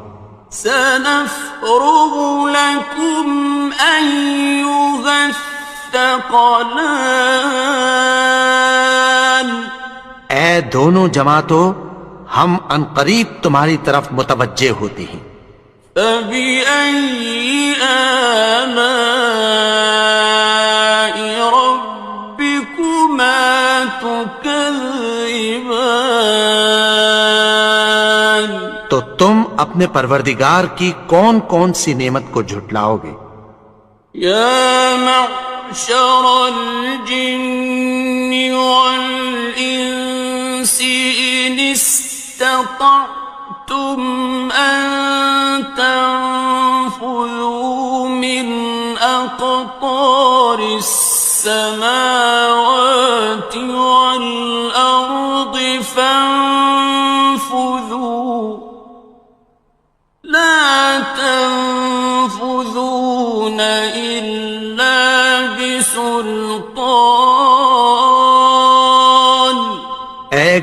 سَنَفْرُغُ لَكُمْ أَيُّهَ الثَّقَلَانِ اے دونوں جماعتوں، ہم عنقریب تمہاری طرف متوجہ ہوتے ہیں۔ فَبِأَيِّ آلَاءِ رَبِّكُمَا تُكَذِّبَانِ تو تم اپنے پروردگار کی کون کون سی نعمت کو جھٹلاؤ گے؟ يَا مَعْشَرَ الْجِنِّ وَالْإِنسِ إِنِ اسْتَطَعْتُمْ أَن تَنفُذُوا مِنْ أَقْطَارِ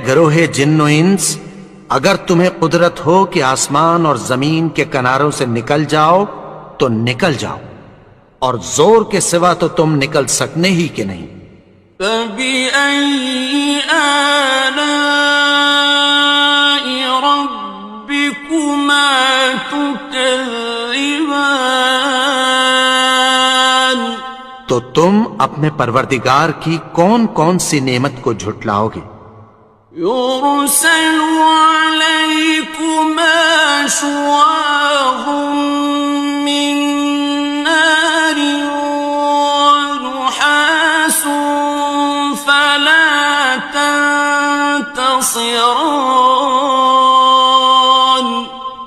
گروہ جن و انس، اگر تمہیں قدرت ہو کہ آسمان اور زمین کے کناروں سے نکل جاؤ تو نکل جاؤ، اور زور کے سوا تو تم نکل سکنے ہی کہ نہیں۔ فَبِأَيِّ آلَاءِ رَبِّكُمَا تُكَذِّبَانِ، تو تم اپنے پروردگار کی کون کون سی نعمت کو جھٹلاؤ گے؟ يُرْسَلُ عَلَيْكُمَا شُوَاظٌ مِّن نَّارٍ وَنُحَاسٌ فَلَا تَنتَصِرَانِ،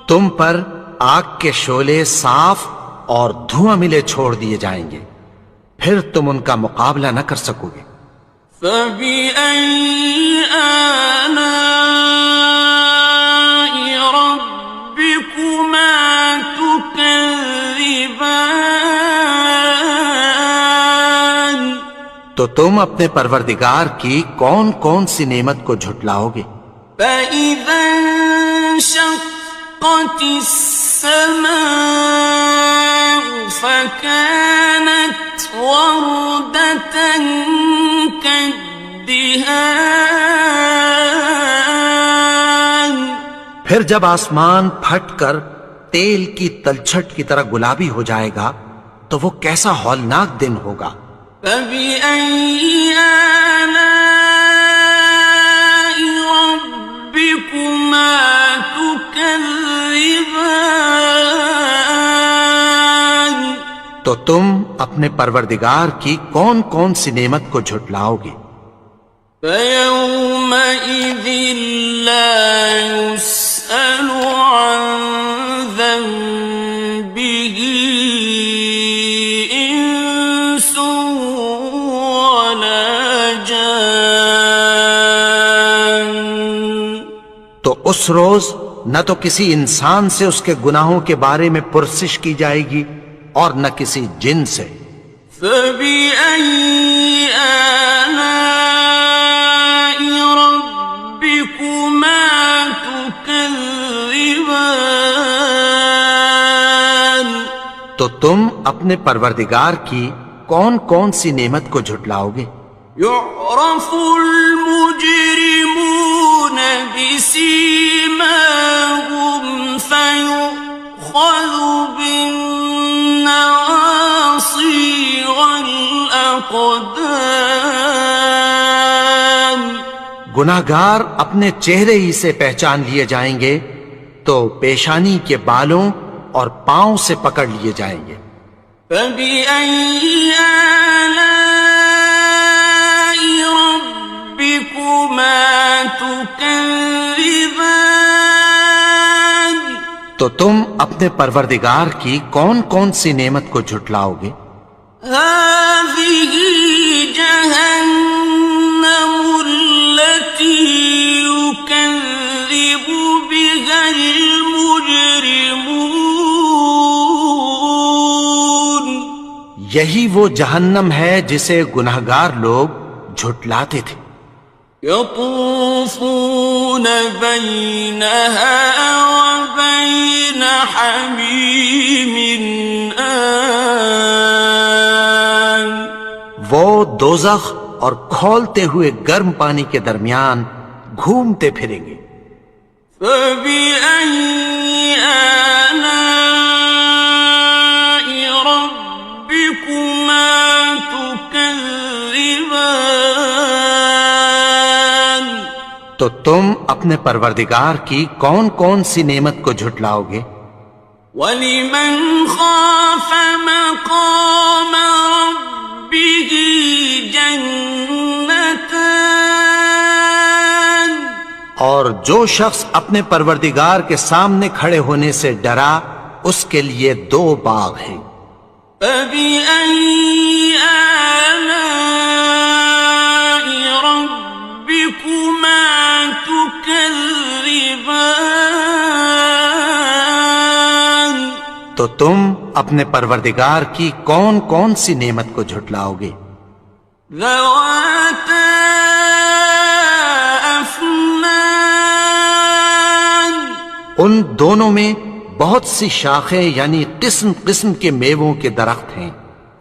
تم پر آگ کے شعلے صاف اور دھواں ملے چھوڑ دیے جائیں گے، پھر تم ان کا مقابلہ نہ کر سکو گے۔ فَبِأَيِّ آلَاءِ رَبِّكُمَا تُكَذِّبَانِ، تو تم اپنے پروردگار کی کون کون سی نعمت کو جھٹلاؤ گے؟ فَإِذَا انشَقَّتِ السَّمَاءُ فَكَانَتْ وَرْدَةً كَالدِّهَانِ، پھر جب آسمان پھٹ کر تیل کی تلچھٹ کی طرح گلابی ہو جائے گا تو وہ کیسا ہولناک دن ہوگا۔ فَبِأَيِّ آلَاءِ رَبِّكُمَا تُكَذِّبَانِ، تو تم اپنے پروردگار کی کون کون سی نعمت کو جھٹلاؤ گے؟ فَيَوْمَئِذٍ لَا يُسْأَلُ عَنْ ذَنبِهِ إِنسٌ وَلَا جَانٌ، تو اس روز نہ تو کسی انسان سے اس کے گناہوں کے بارے میں پرسش کی جائے گی اور نہ کسی جن سے۔ فَبِأَيِّ آلَاءِ رَبِّكُمَا تُكَذِّبَانِ، تو تم اپنے پروردگار کی کون کون سی نعمت کو جھٹلاؤ گے؟ يُعْرَفُ الْمُجْرِمُونَ بِسِيمَاهُمْ فَيُؤْخَذُ بِالنَّوَاصِي وَالْأَقْدَامِ، گناہگار اپنے چہرے ہی سے پہچان لیے جائیں گے تو پیشانی کے بالوں اور پاؤں سے پکڑ لیے جائیں گے۔ فَبِأَيِّ آلَاءِ رَبِّكُمَا تُكَذِّبَانِ، تو تم اپنے پروردگار کی کون کون سی نعمت کو جھٹلاؤ گے؟ هَٰذِهِ جَهَنَّمُ الَّتِي يُكَذِّبُ بِهَا الْمُجْرِمُونَ، یہی وہ جہنم ہے جسے گناہگار لوگ جھٹلاتے تھے۔ يَطُوفُونَ بَيْنَهَا وَبَيْنَ حَمِيمٍ آنٍ، وہ دوزخ اور کھولتے ہوئے گرم پانی کے درمیان گھومتے پھریں گے۔ فَبِأَيِّ آلَاءِ رَبِّكُمَا تُكَذِّبَانِ، تو تم اپنے پروردگار کی کون کون سی نعمت کو جھٹلاؤ گے؟ وَلِمَنْ خَافَ مَقَامَ رَبِّهِ جَنَّتَانِ، اور جو شخص اپنے پروردگار کے سامنے کھڑے ہونے سے ڈرا اس کے لیے دو باغ ہیں۔ فَبِأَيِّ آلَاءِ رَبِّكُمَا تُكَذِّبَانِ، تو تم اپنے پروردگار کی کون کون سی نعمت کو جھٹلاؤ گے؟ ذَوَاتَا أَفْنَانٍ دونوں میں بہت سی شاخیں یعنی قسم قسم کے میووں کے درخت ہیں۔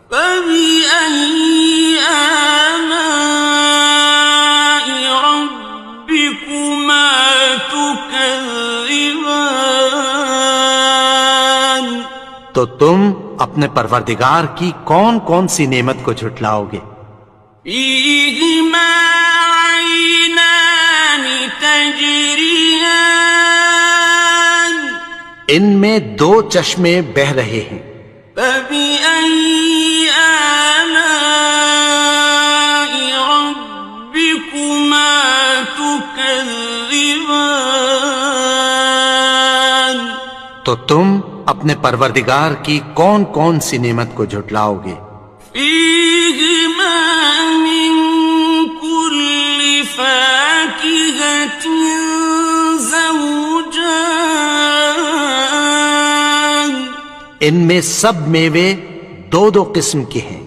فَبِأَيِّ آلَاءِ رَبِّكُمَا تُكَذِّبَانِ؟ تو تم اپنے پروردگار کی کون کون سی نعمت کو جھٹلاؤ گے؟ فِيهِمَا عَيْنَانِ تَجْرِيَانِ؟ ان میں دو چشمے بہ رہے ہیں۔ فَبِأَيِّ آلَاءِ رَبِّكُمَا تُكَذِّبَانِ؟ تو تم اپنے پروردگار کی کون کون سی نعمت کو جھٹلاؤ گے؟ فِيهِمَا مِن كُلِّ فَاكِهَةٍ زَوْجَانِ؟ ان میں سب میوے دو دو قسم کے ہیں۔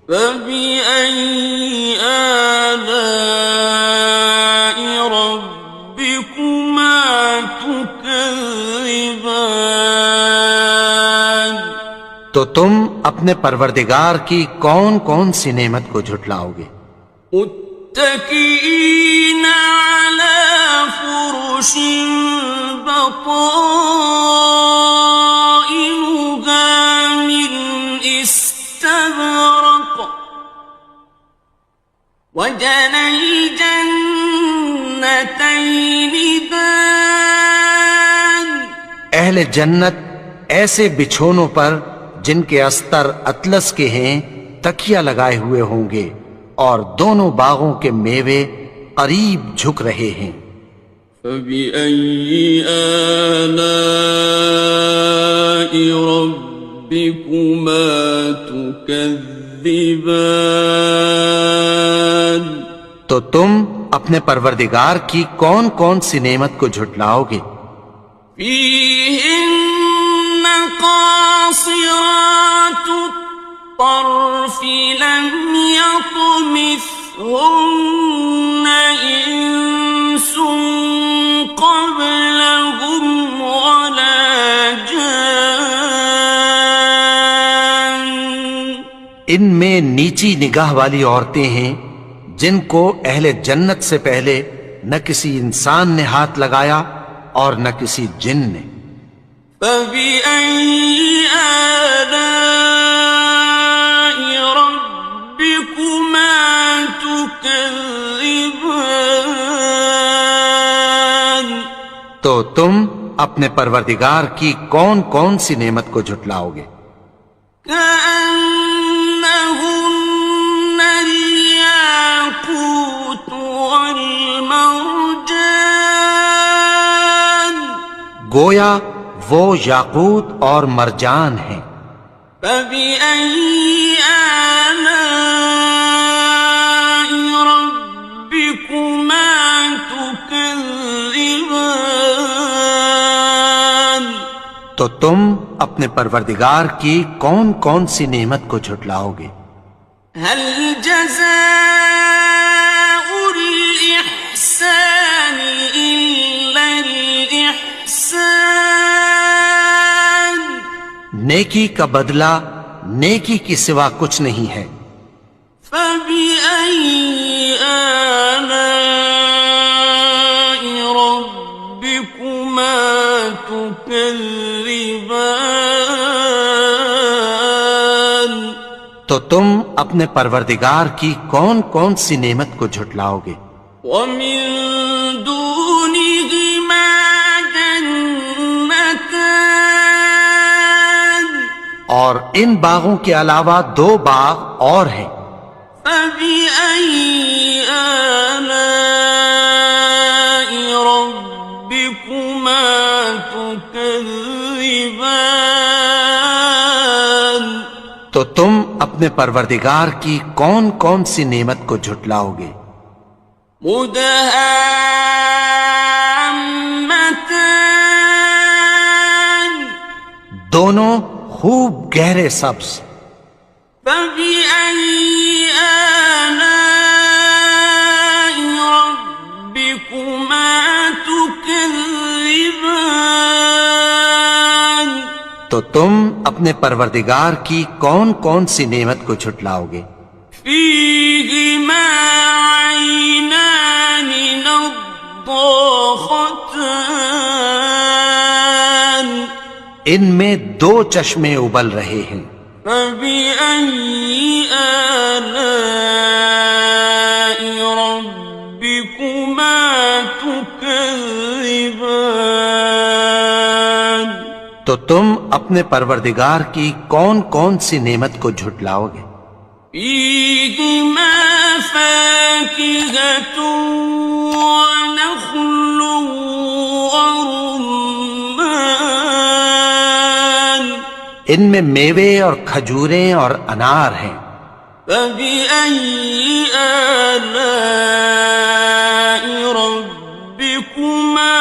فَبِأَيِّ آلَاءِ رَبِّكُمَا تُكَذِّبَانِ؟ تو تم اپنے پروردگار کی کون کون سی نعمت کو جھٹلاؤ گے؟ متكئين على فرش بطائنها من استبرق وجنى الجنتين دان؟ اہل جنت ایسے بچھونوں پر جن کے استر اطلس کے ہیں تکیہ لگائے ہوئے ہوں گے، اور دونوں باغوں کے میوے قریب جھک رہے ہیں۔ فَبِأَيِّ آلَاءِ رَبِّكُمَا تُكَذِّبَانِ؟ تو تم اپنے پروردگار کی کون کون سی نعمت کو جھٹلاؤ گے؟ فِيهِنَّ قَاصِرَاتُ الطَّرْفِ لَمْ يَطْمِثْهُنَّ إِنسٌ قَبْلَهُمْ وَلَا جَانٌّ؟ ان میں نیچی نگاہ والی عورتیں ہیں جن کو اہل جنت سے پہلے نہ کسی انسان نے ہاتھ لگایا اور نہ کسی جن نے۔ فَبِأَيِّ آلَاءِ رَبِّكُمَا تُكَذِّبَانِ؟ تو تم اپنے پروردگار کی کون کون سی نعمت کو جھٹلاؤ گے؟ كَأَنَّهُنَّ الْيَاقُوتُ وَالْمَرْجَانُ؟ گویا وہ یاقوت اور مرجان ہیں۔ فَبِأَيِّ آلَاءِ رَبِّكُمَا تُكَذِّبَانِ؟ تو تم اپنے پروردگار کی کون کون سی نعمت کو جھٹلاؤ گے؟ هَلْ جَزَاءُ الْإِحْسَانِ إِلَّا الْإِحْسَانُ؟ نیکی کا بدلہ نیکی کی سوا کچھ نہیں ہے۔ فَبِأَيِّ آلَاءِ رَبِّكُمَا تُكَذِّبَانِ؟ تو تم اپنے پروردگار کی کون کون سی نعمت کو جھٹلاؤ گے؟ وَمِن دُونِهِمَا جَنَّتَانِ؟ اور ان باغوں کے علاوہ دو باغ اور ہیں۔ فَبِأَيِّ آلَاءِ رَبِّكُمَا تُكَذِّبَانِ؟ تو تم اپنے پروردگار کی کون کون سی نعمت کو جھٹلاؤ گے؟ مُدْهَامَّتَانِ؟ دونوں خوب گہرے سبز۔ فَبِأَيِّ آلَاءِ رَبِّكُمَا تُكَذِّبَانِ؟ تو تم اپنے پروردگار کی کون کون سی نعمت کو جھٹلاؤ گے؟ فيهما عينان نضاختان ان میں دو چشمے ابل رہے ہیں، فبأي آلاء ربكما تكذبان تو تم اپنے پروردگار کی کون کون سی نعمت کو جھٹلاؤ گے؟ فيهما فاكهة ونخل ورمان ان میں میوے اور کھجوریں اور انار ہیں، فبأي آلاء ربكما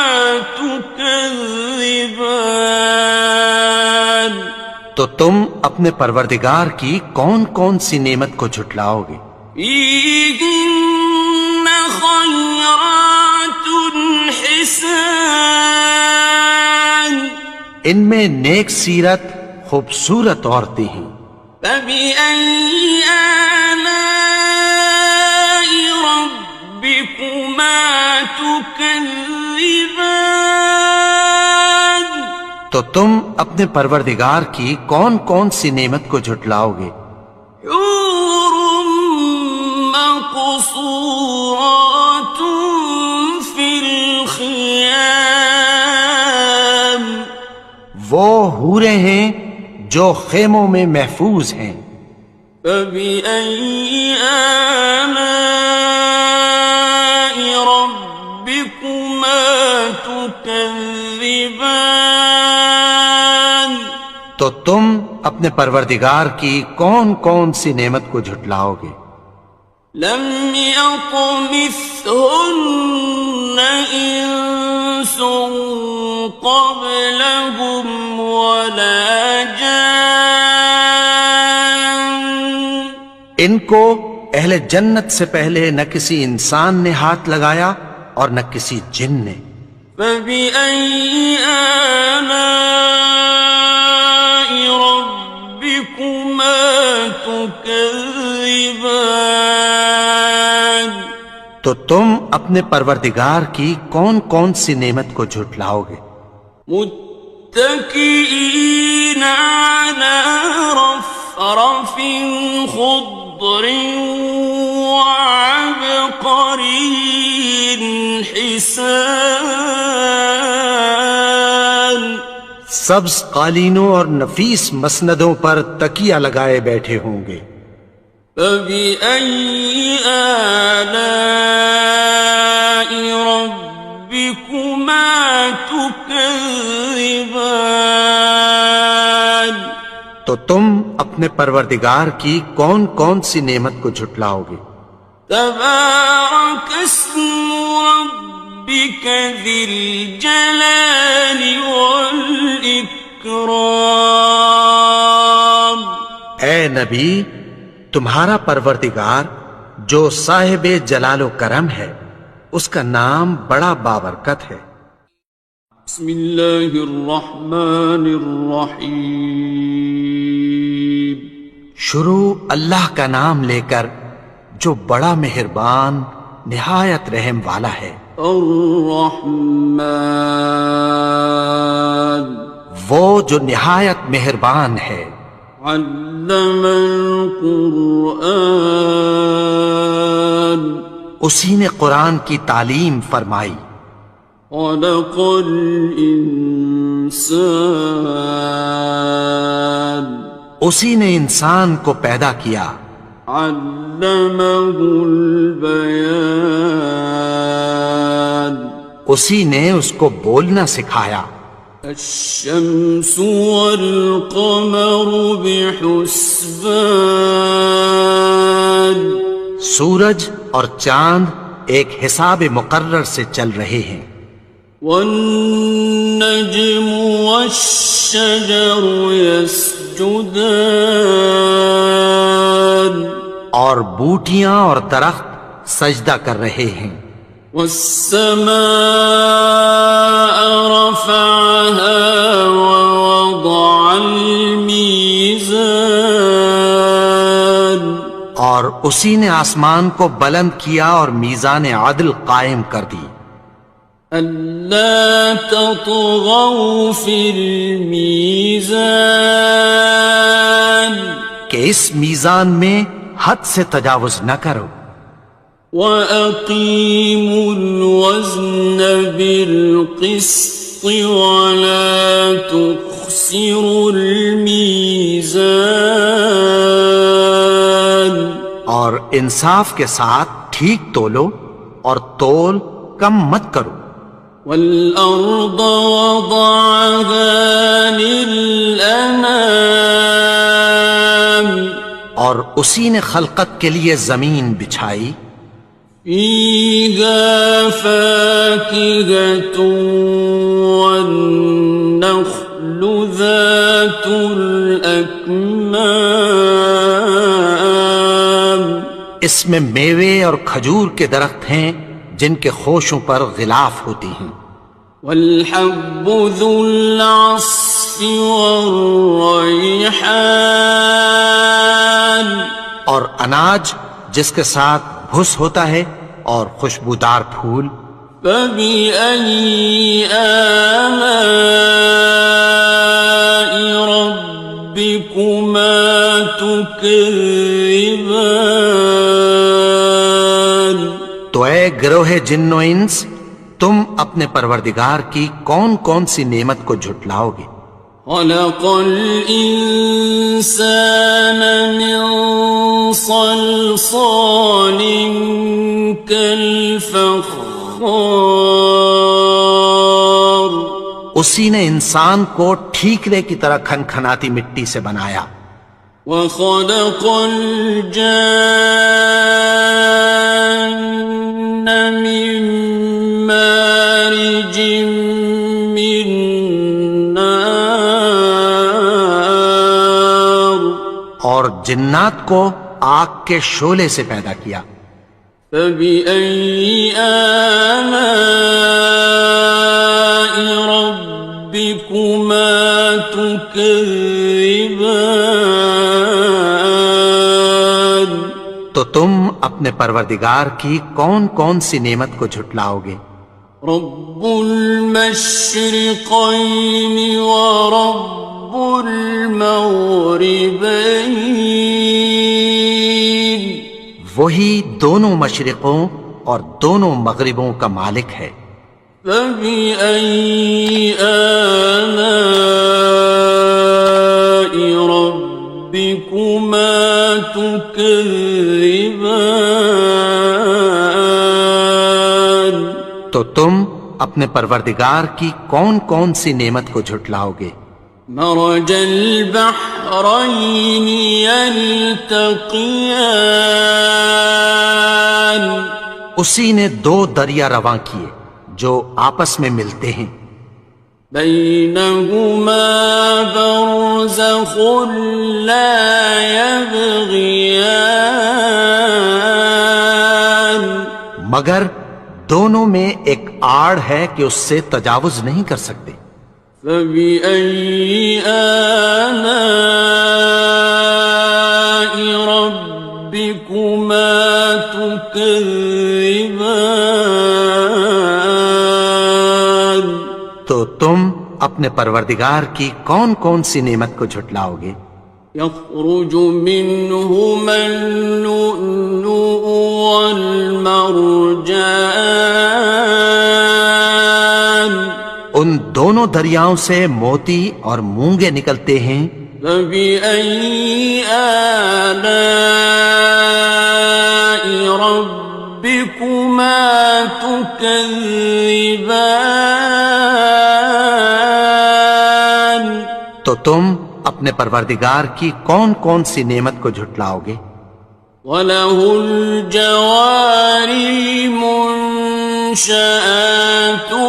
تكذبان تو تم اپنے پروردگار کی کون کون سی نعمت کو جھٹلاؤ گے؟ فيهن خيرات حسان ان میں نیک سیرت خوبصورت عورتیں ہیں، فبأي آلاء ربكما تكذبان تو تم اپنے پروردگار کی کون کون سی نعمت کو جھٹلاؤ گے؟ حور مقصورات في الخيام وہ حوریں ہیں جو خیموں میں محفوظ ہیں، فبأي آلاء ربكما تكذبان تو تم اپنے پروردگار کی کون کون سی نعمت کو جھٹلاؤ گے؟ لم يطمثهن إنس قبلهم ولا جان ان کو اہل جنت سے پہلے نہ کسی انسان نے ہاتھ لگایا اور نہ کسی جن نے، فبأي آلاء ربكما تكذبان تو تم اپنے پروردگار کی کون کون سی نعمت کو جھٹلاؤ گے؟ متكئين على رفرف خضر وعبقري حسان سبز قالینوں اور نفیس مسندوں پر تکیہ لگائے بیٹھے ہوں گے، فبأي آلاء ربكما تكذبان تو تم اپنے پروردگار کی کون کون سی نعمت کو جھٹلاؤ گے؟ تبارك اسم ربك ذي الجلال والإكرام اے نبی، تمہارا پروردگار جو صاحب جلال و کرم ہے، اس کا نام بڑا بابرکت ہے۔ بسم الله الرحمن الرحيم شروع اللہ کا نام لے کر جو بڑا مہربان نہایت رحم والا ہے۔ الرحمن وہ جو نہایت مہربان ہے، علم القرآن اسی نے قرآن کی تعلیم فرمائی، خلق الإنسان اسی نے انسان کو پیدا کیا، علمه البيان اسی نے اس کو بولنا سکھایا، الشمس والقمر بحسبان سورج اور چاند ایک حساب مقرر سے چل رہے ہیں، والنجم والشجر يسجدان اور بوٹیاں اور درخت سجدہ کر رہے ہیں، والسماء رفعها ووضع اور اسی نے آسمان کو بلند کیا اور میزان عدل قائم کر دی ألا تطغوا في الميزان کہ اس میزان میں حد سے تجاوز نہ کرو وأقيموا الوزن بالقسط ولا تخسروا الميزان اور انصاف کے ساتھ ٹھیک تولو اور تول کم مت کرو والأرض وضعها للأنام اور اسی نے خلقت کے لیے زمین بچھائی فيها فاكهة والنخل ذات الأكمام اس میں میوے اور کھجور کے درخت ہیں جن کے خوشوں پر غلاف ہوتی ہیں والحب ذو العصف والريحان اور اناج جس کے ساتھ بھس ہوتا ہے اور خوشبودار پھول فبأي آلاء ربكما تكذبان تو اے گروہ جن و انس تم اپنے پروردگار کی کون کون سی نعمت کو جھٹلاؤ گے خلق الإنسان من صلصال كالفخار اسی نے انسان کو ٹھیکرے کی طرح کھنکھناتی مٹی سے بنایا وخلق الجان من مارج من نار اور جنات کو آگ کے شعلے سے پیدا کیا فبأي آلاء ربكما تكذبان تو تم اپنے پروردگار کی کون کون سی نعمت کو جھٹلاؤ گے رب المشرقين ورب المغربين وہی دونوں مشرقوں اور دونوں مغربوں کا مالک ہے فبأي آلاء ربكما تكذبان تو تم اپنے پروردگار کی کون کون سی نعمت کو جھٹلاؤ گے مرج البحرين يلتقيان اسی نے دو دریا رواں کیے جو آپس میں ملتے ہیں بينهما برزخ لا يبغيان مگر دونوں میں ایک آڑ ہے کہ اس سے تجاوز نہیں کر سکتے فبأي آلاء ربكما تكذبان تو تم اپنے پروردگار کی کون کون سی نعمت کو جھٹلاؤ گے يخرج منهما اللؤلؤ والمرجان ان دونوں دریاؤں سے موتی اور مونگے نکلتے ہیں فبأي آلاء ربكما تكذبان تو تم اپنے پروردگار کی کون کون سی نعمت کو جھٹلاؤ گے وَلَهُ الْجَوَارِ الْمُنشَآتُ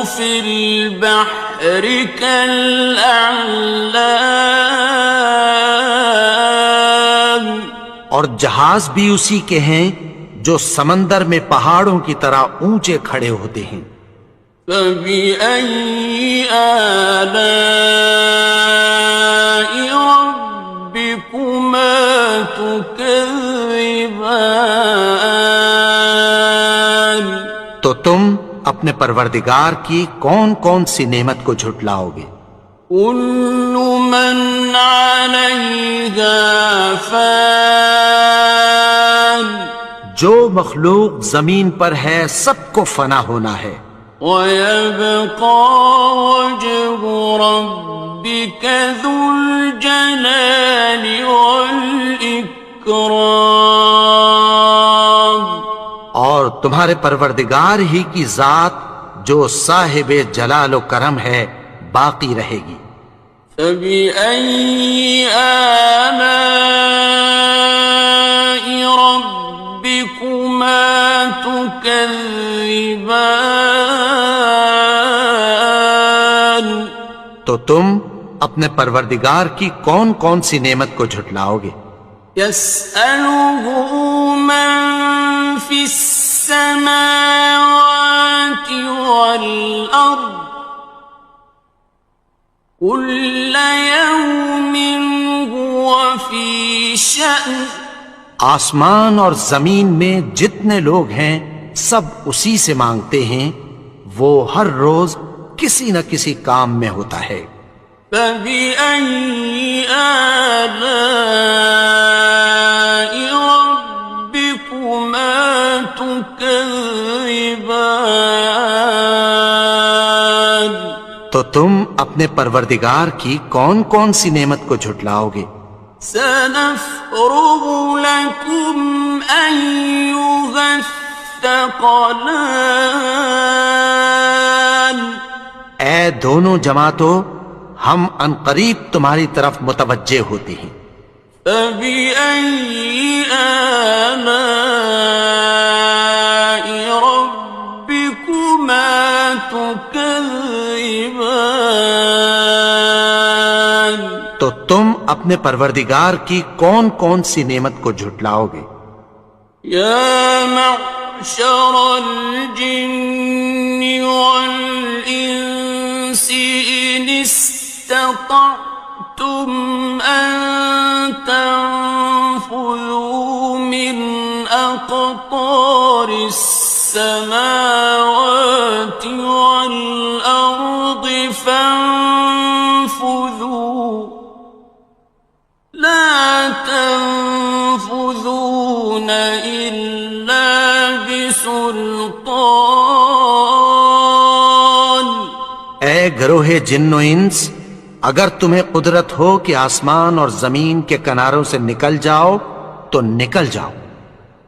فِي الْبَحْرِ كَالْأَعْلَامِ اور جہاز بھی اسی کے ہیں جو سمندر میں پہاڑوں کی طرح اونچے کھڑے ہوتے ہیں فَبِأَيِّ آلَاءِ رَبِّكُمَا تُكَذِّبَانِ تو تم اپنے پروردگار کی کون کون سی نعمت کو جھٹلاؤ گے؟ كل من عليها فان جو مخلوق زمین پر ہے سب کو فنا ہونا ہے، ويبقى وجه ربك ذو الجلال والإكرام اور تمہارے پروردگار ہی کی ذات جو صاحب جلال و کرم ہے باقی رہے گی۔ فبأي آلاء ربكما تكذبان تو تم اپنے پروردگار کی کون کون سی نعمت کو جھٹلاؤ گے؟ يسأله من في السماوات والأرض كل يوم هو في شأن آسمان اور زمین میں جتنے لوگ ہیں سب اسی سے مانگتے ہیں، وہ ہر روز کسی نہ کسی کام میں ہوتا ہے۔ فبأي آلاء ربكما تكذبان تو تم اپنے پروردگار کی کون کون سی نعمت کو جھٹلاؤ گے؟ سنفرغ لكم أيها الثقلان اے دونوں جماعتوں، ہم عنقریب تمہاری طرف متوجہ ہوتے ہیں۔ فبأي آلاء ربكما تكذبان تو تم اپنے پروردگار کی کون کون سی نعمت کو جھٹلاؤ گے؟ يا معشر الجن والإنس إن استطعتم أن تنفذوا من أقطار السماوات والأرض فانفذوا لا تنفذون إلا بسلطان اے گروہ جن و انس، اگر تمہیں قدرت ہو کہ آسمان اور زمین کے کناروں سے نکل جاؤ تو نکل جاؤ،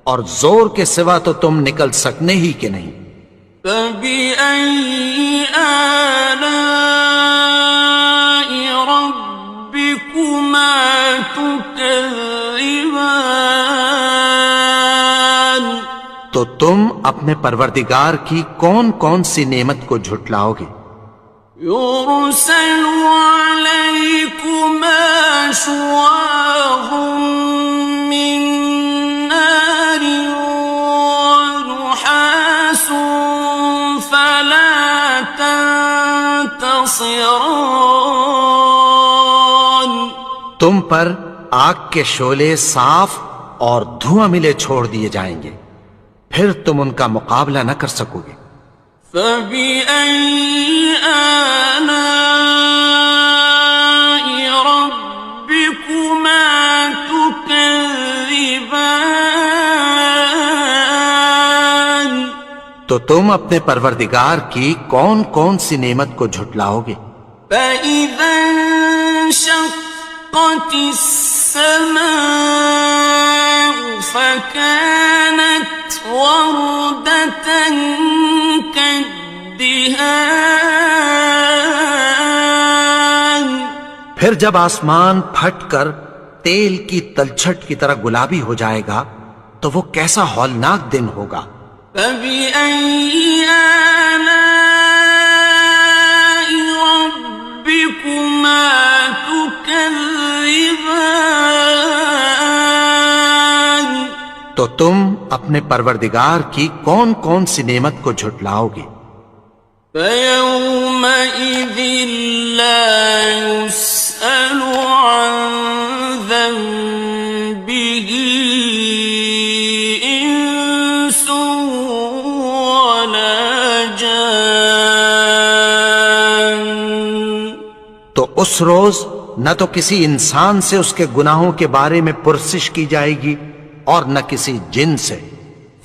اور زور کے سوا تو تم نکل سکنے ہی کہ نہیں۔ فبأي آلاء ربكما تكذبان تو تم اپنے پروردگار کی کون کون سی نعمت کو جھٹلاؤ گے؟ يرسل عليكما شواظ من نار ونحاس فلا تنتصران تم پر آگ کے شعلے صاف اور دھواں ملے چھوڑ دیے جائیں گے، پھر تم ان کا مقابلہ نہ کر سکو گے۔ فبأي آلاء ربكما تكذبان تو تم اپنے پروردگار کی کون کون سی نعمت کو جھٹلاؤ گے؟ فإذا انشقت السماء فكانت وردة كالدهان پھر جب آسمان پھٹ کر تیل کی تلچھٹ کی طرح گلابی ہو جائے گا تو وہ کیسا ہولناک دن ہوگا۔ فبأي آلاء ربكما تكذبان تو تم اپنے پروردگار کی کون کون سی نعمت کو جھٹلاؤ گے؟ فيومئذ لا يسأل عن ذنبه ولا جان. تو اس روز نہ تو کسی انسان سے اس کے گناہوں کے بارے میں پرسش کی جائے گی اور نہ کسی جن سے.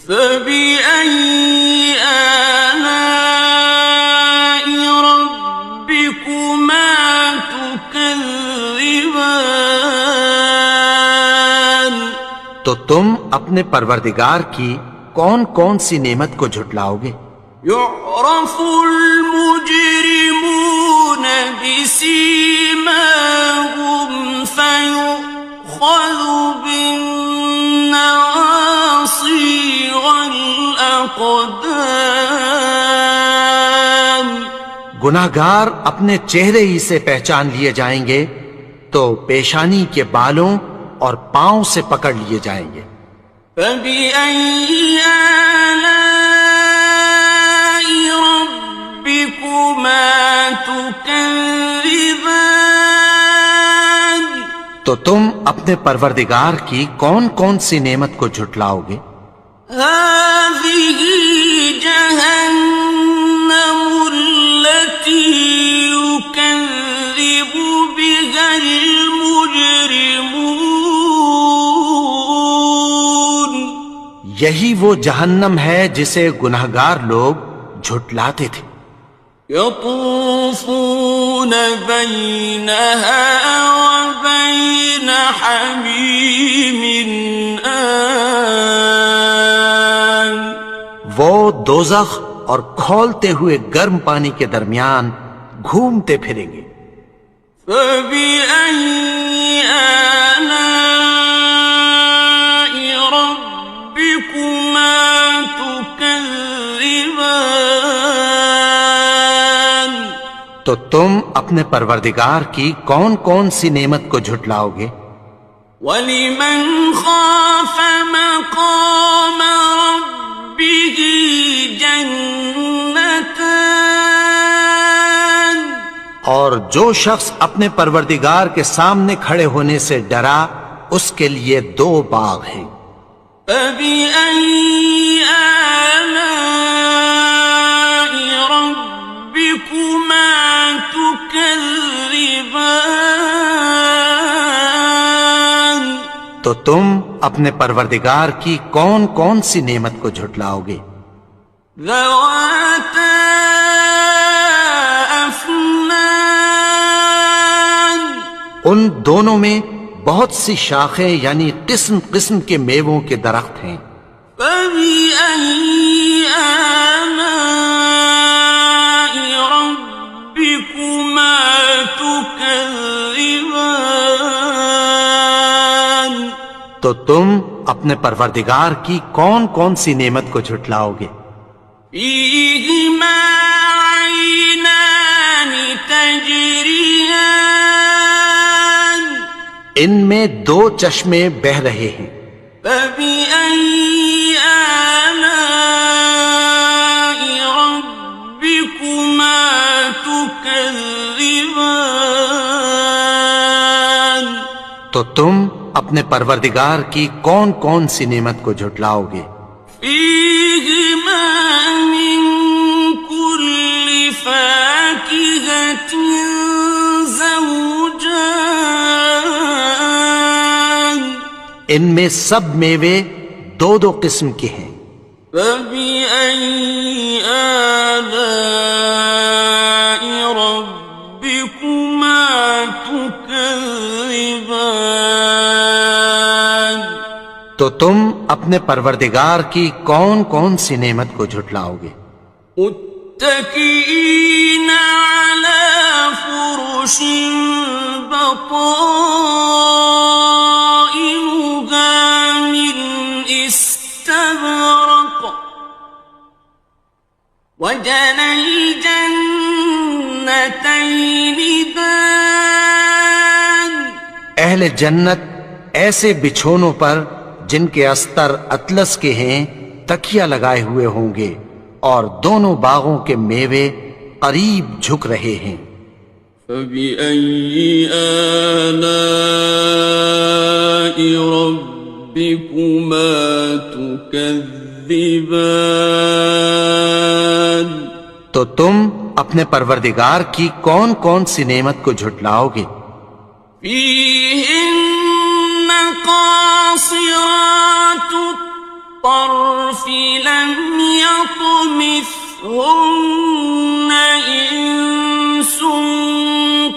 فَبِأَيِّ آلَاءِ رَبِّكُمَا تُكَذِّبَانِ. تو تم اپنے پروردگار کی کون کون سی نعمت کو جھٹلاؤ گے؟ يُعْرَفُ الْمُجْرِمُونَ بِسِيمَاهُمْ فَيُؤْخَذُ بِالنَّوَاصِي وَالْأَقْدَامِ. گناہگار اپنے چہرے ہی سے پہچان لیے جائیں گے تو پیشانی کے بالوں اور پاؤں سے پکڑ لیے جائیں گے. فَبِأَيِّ آلَاءِ رَبِّكُمَا تُكَذِّبَانِ. تو تم اپنے پروردگار کی کون کون سی نعمت کو جھٹلاؤ گے؟ هَٰذِهِ جَهَنَّمُ الَّتِي يُكَذِّبُ بِهَا الْمُجْرِمُونَ. یہی وہ جہنم ہے جسے گناہگار لوگ جھٹلاتے تھے. يطوفون بينها وبين حميم آن. وہ دوزخ اور کھولتے ہوئے گرم پانی کے درمیان گھومتے پھریں گے. فَبِأَيِّ آلَاءِ رَبِّكُمَا تُكَذِّبَانِ. تو تم اپنے پروردگار کی کون کون سی نعمت کو جھٹلاؤ گے؟ وَلِمَنْ خَافَ مَقَامَ رَبِّهِ جَنَّتَانِ. اور جو شخص اپنے پروردگار کے سامنے کھڑے ہونے سے ڈرا اس کے لیے 2 باغ ہیں. فَبِأَيِّ آلَاءِ رَبِّكُمَا تُكَذِّبَانِ. تو تم اپنے پروردگار کی کون کون سی نعمت کو جھٹلاؤ گے؟ ذَوَاتَا أَفْنَانٍ. ان دونوں میں بہت سی شاخیں یعنی قسم قسم کے میووں کے درخت ہیں. فَبِأَيِّ آلَاءِ رَبِّكُمَا تُكَذِّبَانِ. تو تم اپنے پروردگار کی کون کون سی نعمت کو جھٹلاؤ گے؟ فِيهِمَا عَيْنَانِ تَجْرِيَانِ. ان میں 2 چشمے بہہ رہے ہیں. فَبِأَيِّ آلَاءِ رَبِّكُمَا تُكَذِّبَانِ. تو تم اپنے پروردگار کی کون کون سی نعمت کو جھٹلاؤ گے؟ فِيهِمَا مِن كُلِّ فَاكِهَةٍ زَوْجَانِ. ان میں سب میوے 2 قسم کے ہیں. فَبِأَيِّ آلَاءِ رَبِّكُمَا تُكَذِّبَانِ. تو تم اپنے پروردگار کی کون کون سی نعمت کو جھٹلاؤ گے؟ متكئين على فرش بطائنها من استبرق وجنى الجنتين دان. اہل جنت ایسے بچھونوں پر جن کے استر اطلس کے ہیں تکیہ لگائے ہوئے ہوں گے اور دونوں باغوں کے میوے قریب جھک رہے ہیں. فَبِأَيِّ آلَاءِ رَبِّكُمَا تُكَذِّبَانِ. تو تم اپنے پروردگار کی کون کون سی نعمت کو جھٹلاؤ گے؟ فيهن قاصرات الطرف لم يطمثهن إنس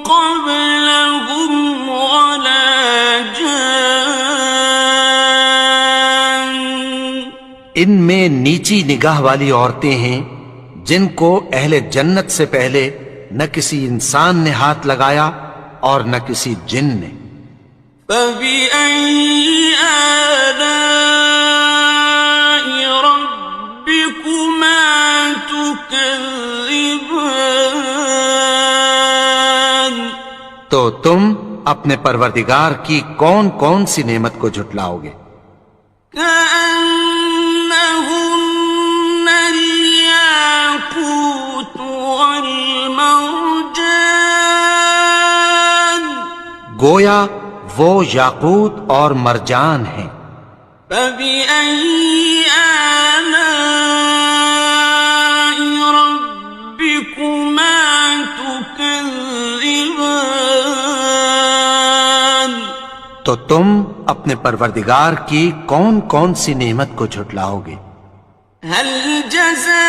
قبلهم ولا جان ان میں نیچی نگاہ والی عورتیں ہیں جن کو اہل جنت سے پہلے نہ کسی انسان نے ہاتھ لگایا اور نہ کسی جن نے۔ فبأي آلاء ربكما تكذبان تو تم اپنے پروردگار کی کون کون سی نعمت کو جھٹلاؤ گے؟ كأنهن الياقوت والمرجان گویا وہ یاقوت اور مرجان ہیں۔ فبأي آلاء ربكما تكذبان تو تم اپنے پروردگار کی کون کون سی نعمت کو جھٹلاؤ گے؟ هل جزاء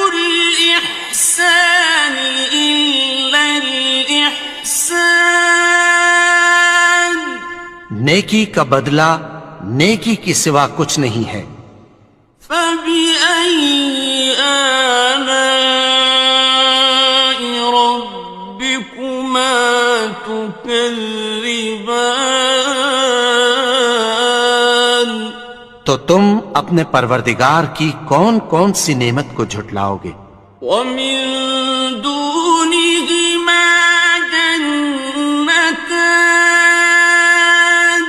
الإحسان إلا الإحسان نیکی کا بدلہ نیکی کی سوا کچھ نہیں ہے۔ فبأي آلاء ربكما تكذبان تو تم اپنے پروردگار کی کون کون سی نعمت کو جھٹلاؤ گے؟ ومن دونهما جنتان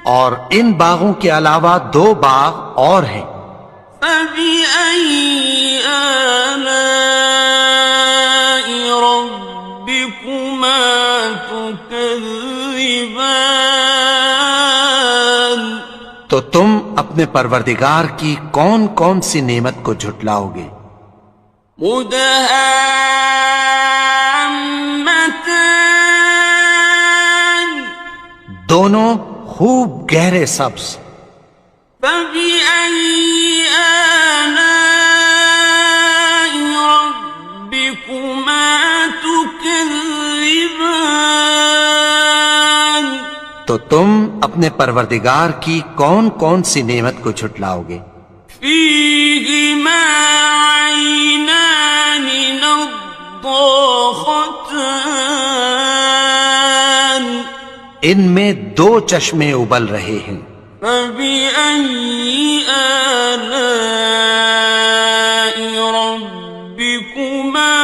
اور ان باغوں کے علاوہ دو باغ اور ہیں۔ فبأي آلاء ربكما تكذبان تو تم اپنے پروردگار کی کون کون سی نعمت کو جھٹلاؤ گے؟ مدهامتان دونوں خوب گہرے سبز۔ فبأي آلاء ربكما تكذبان تو تم اپنے پروردگار کی کون کون سی نعمت کو جھٹلاؤ گے؟ فيهما عينان نضاختان ان میں دو چشمے ابل رہے ہیں۔ فبأي آلاء ربكما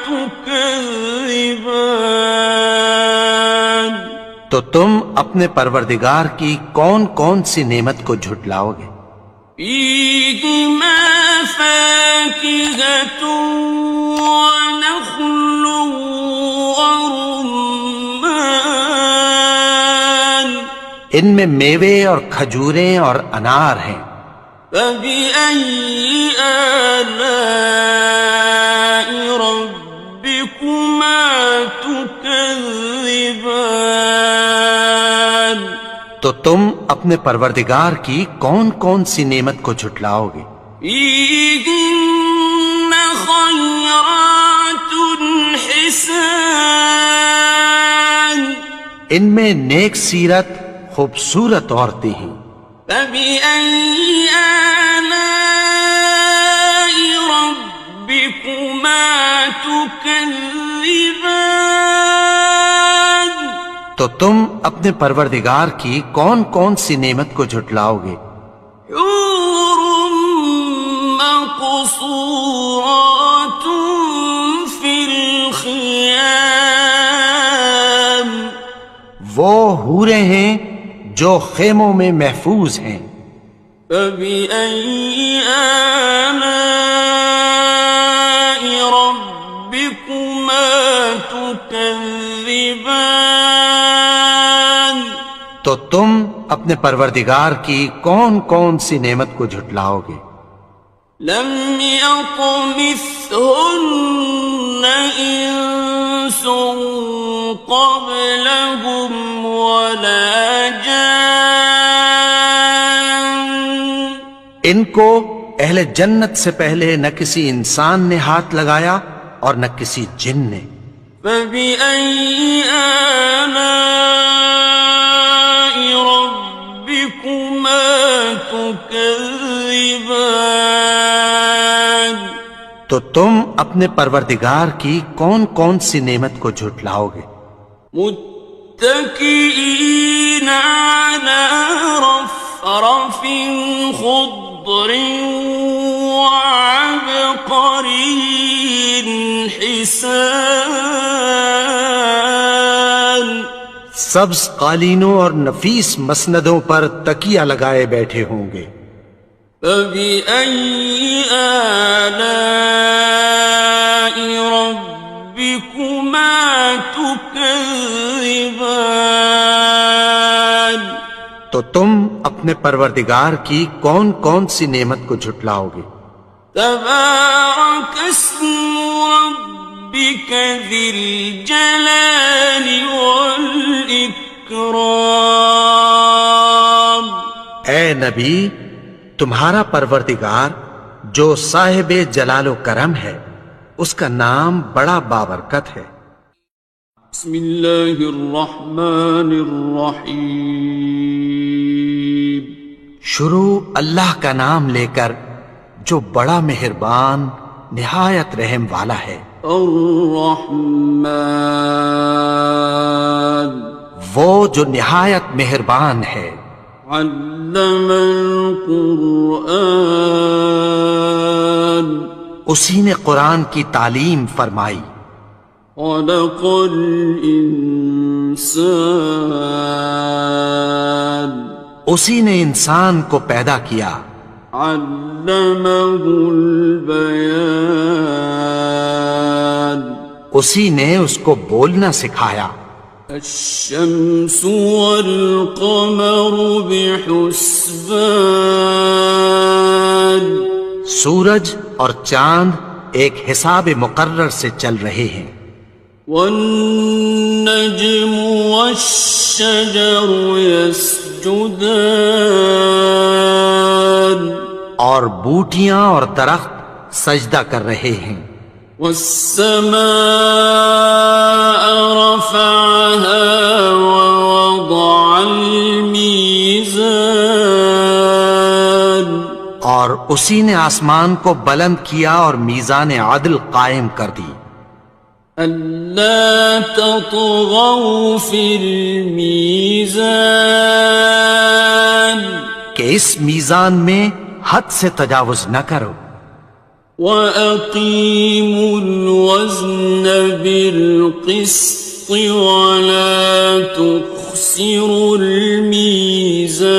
تكذبان تو تم اپنے پروردگار کی کون کون سی نعمت کو جھٹلاؤ گے؟ فيهما فاكهة ونخل ورمان ان میں میوے اور کھجوریں اور انار ہیں۔ فبأي آلاء ربكما تكذبان تو تم اپنے پروردگار کی کون کون سی نعمت کو جھٹلاؤ گے؟ فيهن خيرات حسان ان میں نیک سیرت خوبصورت عورتیں ہیں۔ فبأي آلاء ربكما تكذبان تو تم اپنے پروردگار کی کون کون سی نعمت کو جھٹلاؤ گے؟ حور مقصورات في الخيام وہ حوریں ہیں جو خیموں میں محفوظ ہیں۔ فبأي آلاء ربكما تكذبان تو تم اپنے پروردگار کی کون کون سی نعمت کو جھٹلاؤ گے؟ لم يطمثهن إنس قبلهم ولا جان ان کو اہل جنت سے پہلے نہ کسی انسان نے ہاتھ لگایا اور نہ کسی جن نے. فبأي آلاء ربكما تكذبان تو تم اپنے پروردگار کی کون کون سی نعمت کو جھٹلاؤ گے؟ متكئين على رفرف خضر وعبقري حسان سبز قالینوں اور نفیس مسندوں پر تکیہ لگائے بیٹھے ہوں گے. فبأي آلاء ربكما تكذبان تو تم اپنے پروردگار کی کون کون سی نعمت کو جھٹلاؤ گے؟ تبارك اسم ربك ذي الجلال والإكرام. اے نبی، تمہارا پروردگار جو صاحب جلال و کرم ہے، اس کا نام بڑا بابرکت ہے. بسم اللہ الرحمن الرحیم. شروع اللہ کا نام لے کر جو بڑا مہربان نہایت رحم والا ہے. الرحمن وہ جو نہایت مہربان ہے. علم القرآن اسی نے قرآن کی تعلیم فرمائی. خلق الانسان اسی نے انسان کو پیدا کیا. علمہ البیان اسی نے اس کو بولنا سکھایا. الشمس والقمر بحسبان سورج اور چاند ایک حساب مقرر سے چل رہے ہیں. والنجم والشجر يسجدان اور بوٹیاں اور درخت سجدہ کر رہے ہیں. والسماء رفعها ووضع الميزان اور اسی نے آسمان کو بلند کیا اور میزان عدل قائم کر دی. ألا تطغوا في الميزان کہ اس میزان میں حد سے تجاوز نہ کرو. وَأَقِيمُوا الْوَزْنَ بِالْقِسْطِ وَلَا تُخْسِرُوا الْمِيزَانَ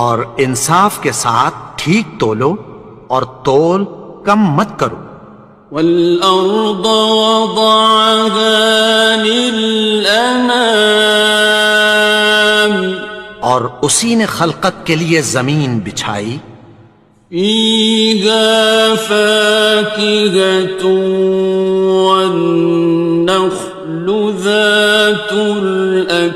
اور انصاف کے ساتھ ٹھیک تولو اور تول کم مت کرو. وَالْأَرْضَ وَضَعَهَا لِلْأَنَامِ اور اسی نے خلقت کے لیے زمین بچھائی. فِيهَا فَاكِهَةٌ وَالنَّخْلُ ذَاتُ الْأَكْمَامِ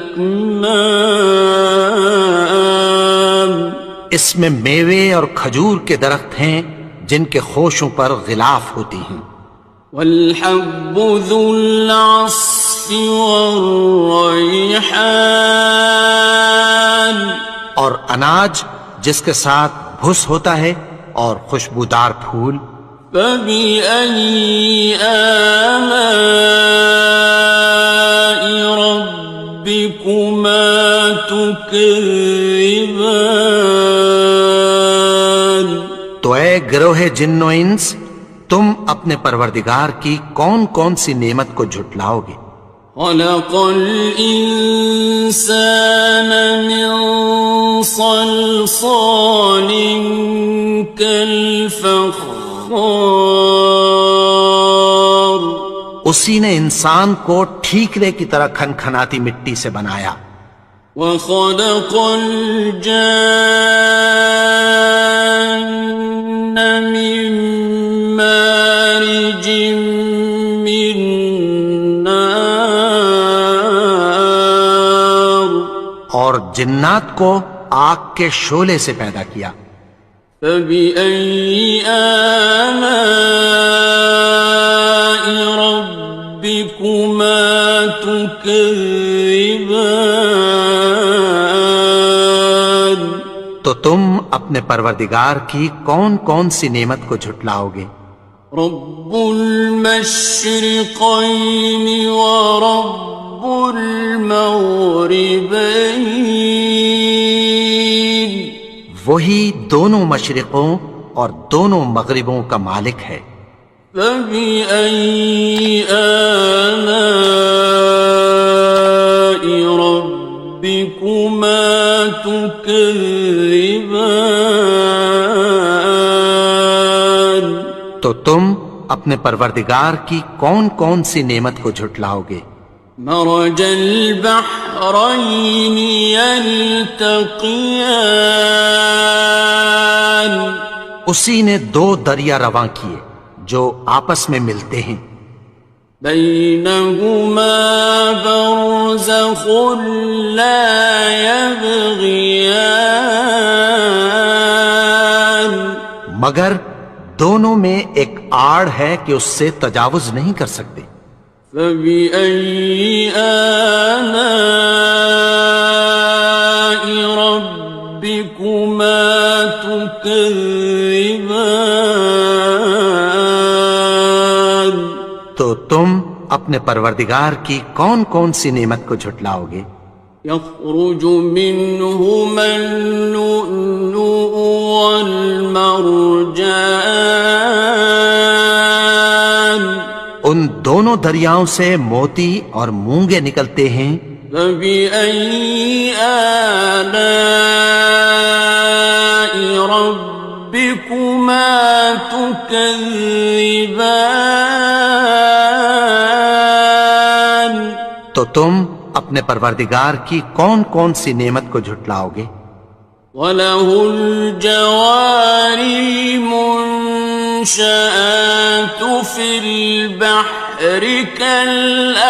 اس میں میوے اور کھجور کے درخت ہیں جن کے خوشوں پر غلاف ہوتی ہیں. وَالْحَبُّ ذُو الْعَصْفِ وَالرَّيْحَانِ اور اناج جس کے ساتھ بھس ہوتا ہے اور خوشبودار پھول. فَبِأَيِّ آلَاءِ رَبِّكُمَا تُكَذِّبَانِ تو اے گروہ جن و انس، تم اپنے پروردگار کی کون کون سی نعمت کو جھٹلاؤ گے؟ خَلَقَ الْإِنسَانَ مِنْ صَلْصَالٍ كَالْفَخَّارِ اسی نے انسان کو ٹھیکرے کی طرح کھنکھناتی مٹی سے بنایا. وخلق الجان من مارج من نار اور جنات کو آگ کے شعلے سے پیدا کیا. فبأي آلاء ربكما تكذبان تو تم اپنے پروردگار کی کون کون سی نعمت کو جھٹلاؤ گے؟ رب المشرقين ورب المغربين وہی دونوں مشرقوں اور دونوں مغربوں کا مالک ہے. فبأي آلاء ربكما تكذبان تو تم اپنے پروردگار کی کون کون سی نعمت کو جھٹلاؤ گے؟ مرج البحرين يلتقيان اسی نے دو دریا رواں کیے جو آپس میں ملتے ہیں. بينهما برزخ لا يبغيان مگر دونوں میں ایک آڑ ہے کہ اس سے تجاوز نہیں کر سکتے. فبأي آلاء ربكما تكذبان تو تم اپنے پروردگار کی کون کون سی نعمت کو جھٹلاؤ گے؟ يخرج منهما اللؤلؤ والمرجان ان دونوں دریاؤں سے موتی اور مونگے نکلتے ہیں. فبأي آلاء ربكما تكذبان تو تم اپنے پروردگار کی کون کون سی نعمت کو جھٹلاؤ گے؟ وَلَهُ الْجَوَارِ الْمُنشَآتُ فِي الْبَحْرِ كَالْأَعْلَامِ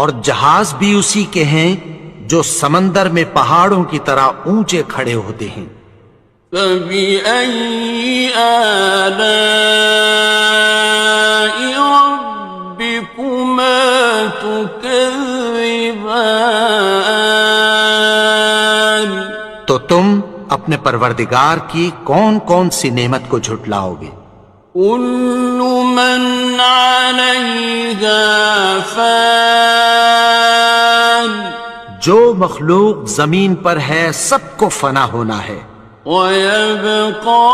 اور جہاز بھی اسی کے ہیں جو سمندر میں پہاڑوں کی طرح اونچے کھڑے ہوتے ہیں. فَبِأَيِّ آلَاءِ رَبِّكُمَا تُكَذِّبَانِ تو تم اپنے پروردگار کی کون کون سی نعمت کو جھٹلاؤ گے؟ كُلُّ مَنْ عَلَيْهَا فَانٍ جو مخلوق زمین پر ہے سب کو فنا ہونا ہے. وَيَبْقَى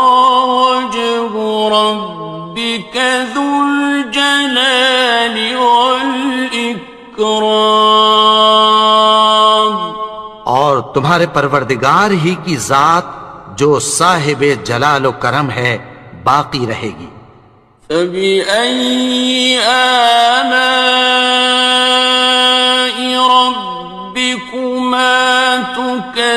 وَجْهُ رَبِّكَ ذُو الْجَلَالِ وَالْإِكْرَامِ اور تمہارے پروردگار ہی کی ذات جو صاحب جلال و کرم ہے باقی رہے گی. فَبِأَيِّ آلَاءِ رَبِّكُمَا تُكَذِّبَانِ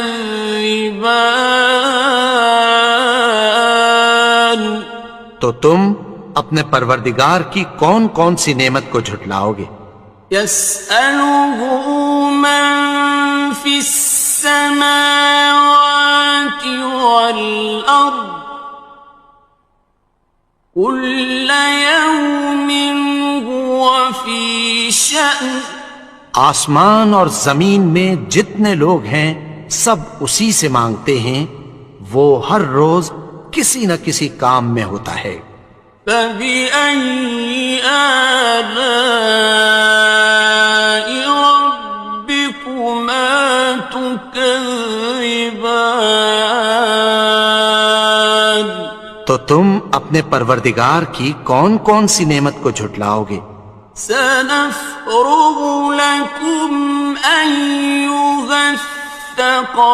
تو تم اپنے پروردگار کی کون کون سی نعمت کو جھٹلاؤ گے؟ يَسْأَلُهُ مَن فِي السَّمَاوَاتِ وَالْأَرْضِ كُلَّ يَوْمٍ هُوَ فِي شَأْنٍ آسمان اور زمین میں جتنے لوگ ہیں سب اسی سے مانگتے ہیں، وہ ہر روز کسی نہ کسی کام میں ہوتا ہے. فَبِأَيِّ آلَاءِ رَبِّكُمَا تُكَذِّبَانِ تو تم اپنے پروردگار کی کون کون سی نعمت کو جھٹلاؤ گے؟ سَنَفْرُغُ لَكُمْ أَيُّهَ الثَّقَلَانِ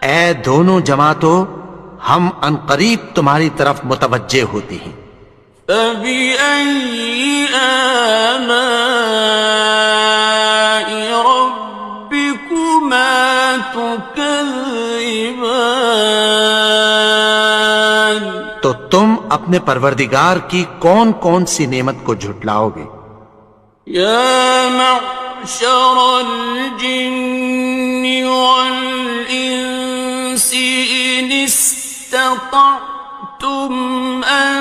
اے دونوں جماعتوں، ہم عنقریب تمہاری طرف متوجہ ہوتے ہیں. فبأي آلاء ربكما تكذبان تو تم اپنے پروردگار کی کون کون سی نعمت کو جھٹلاؤ گے؟ يا معشر الجن والإنس إن استطعتم أن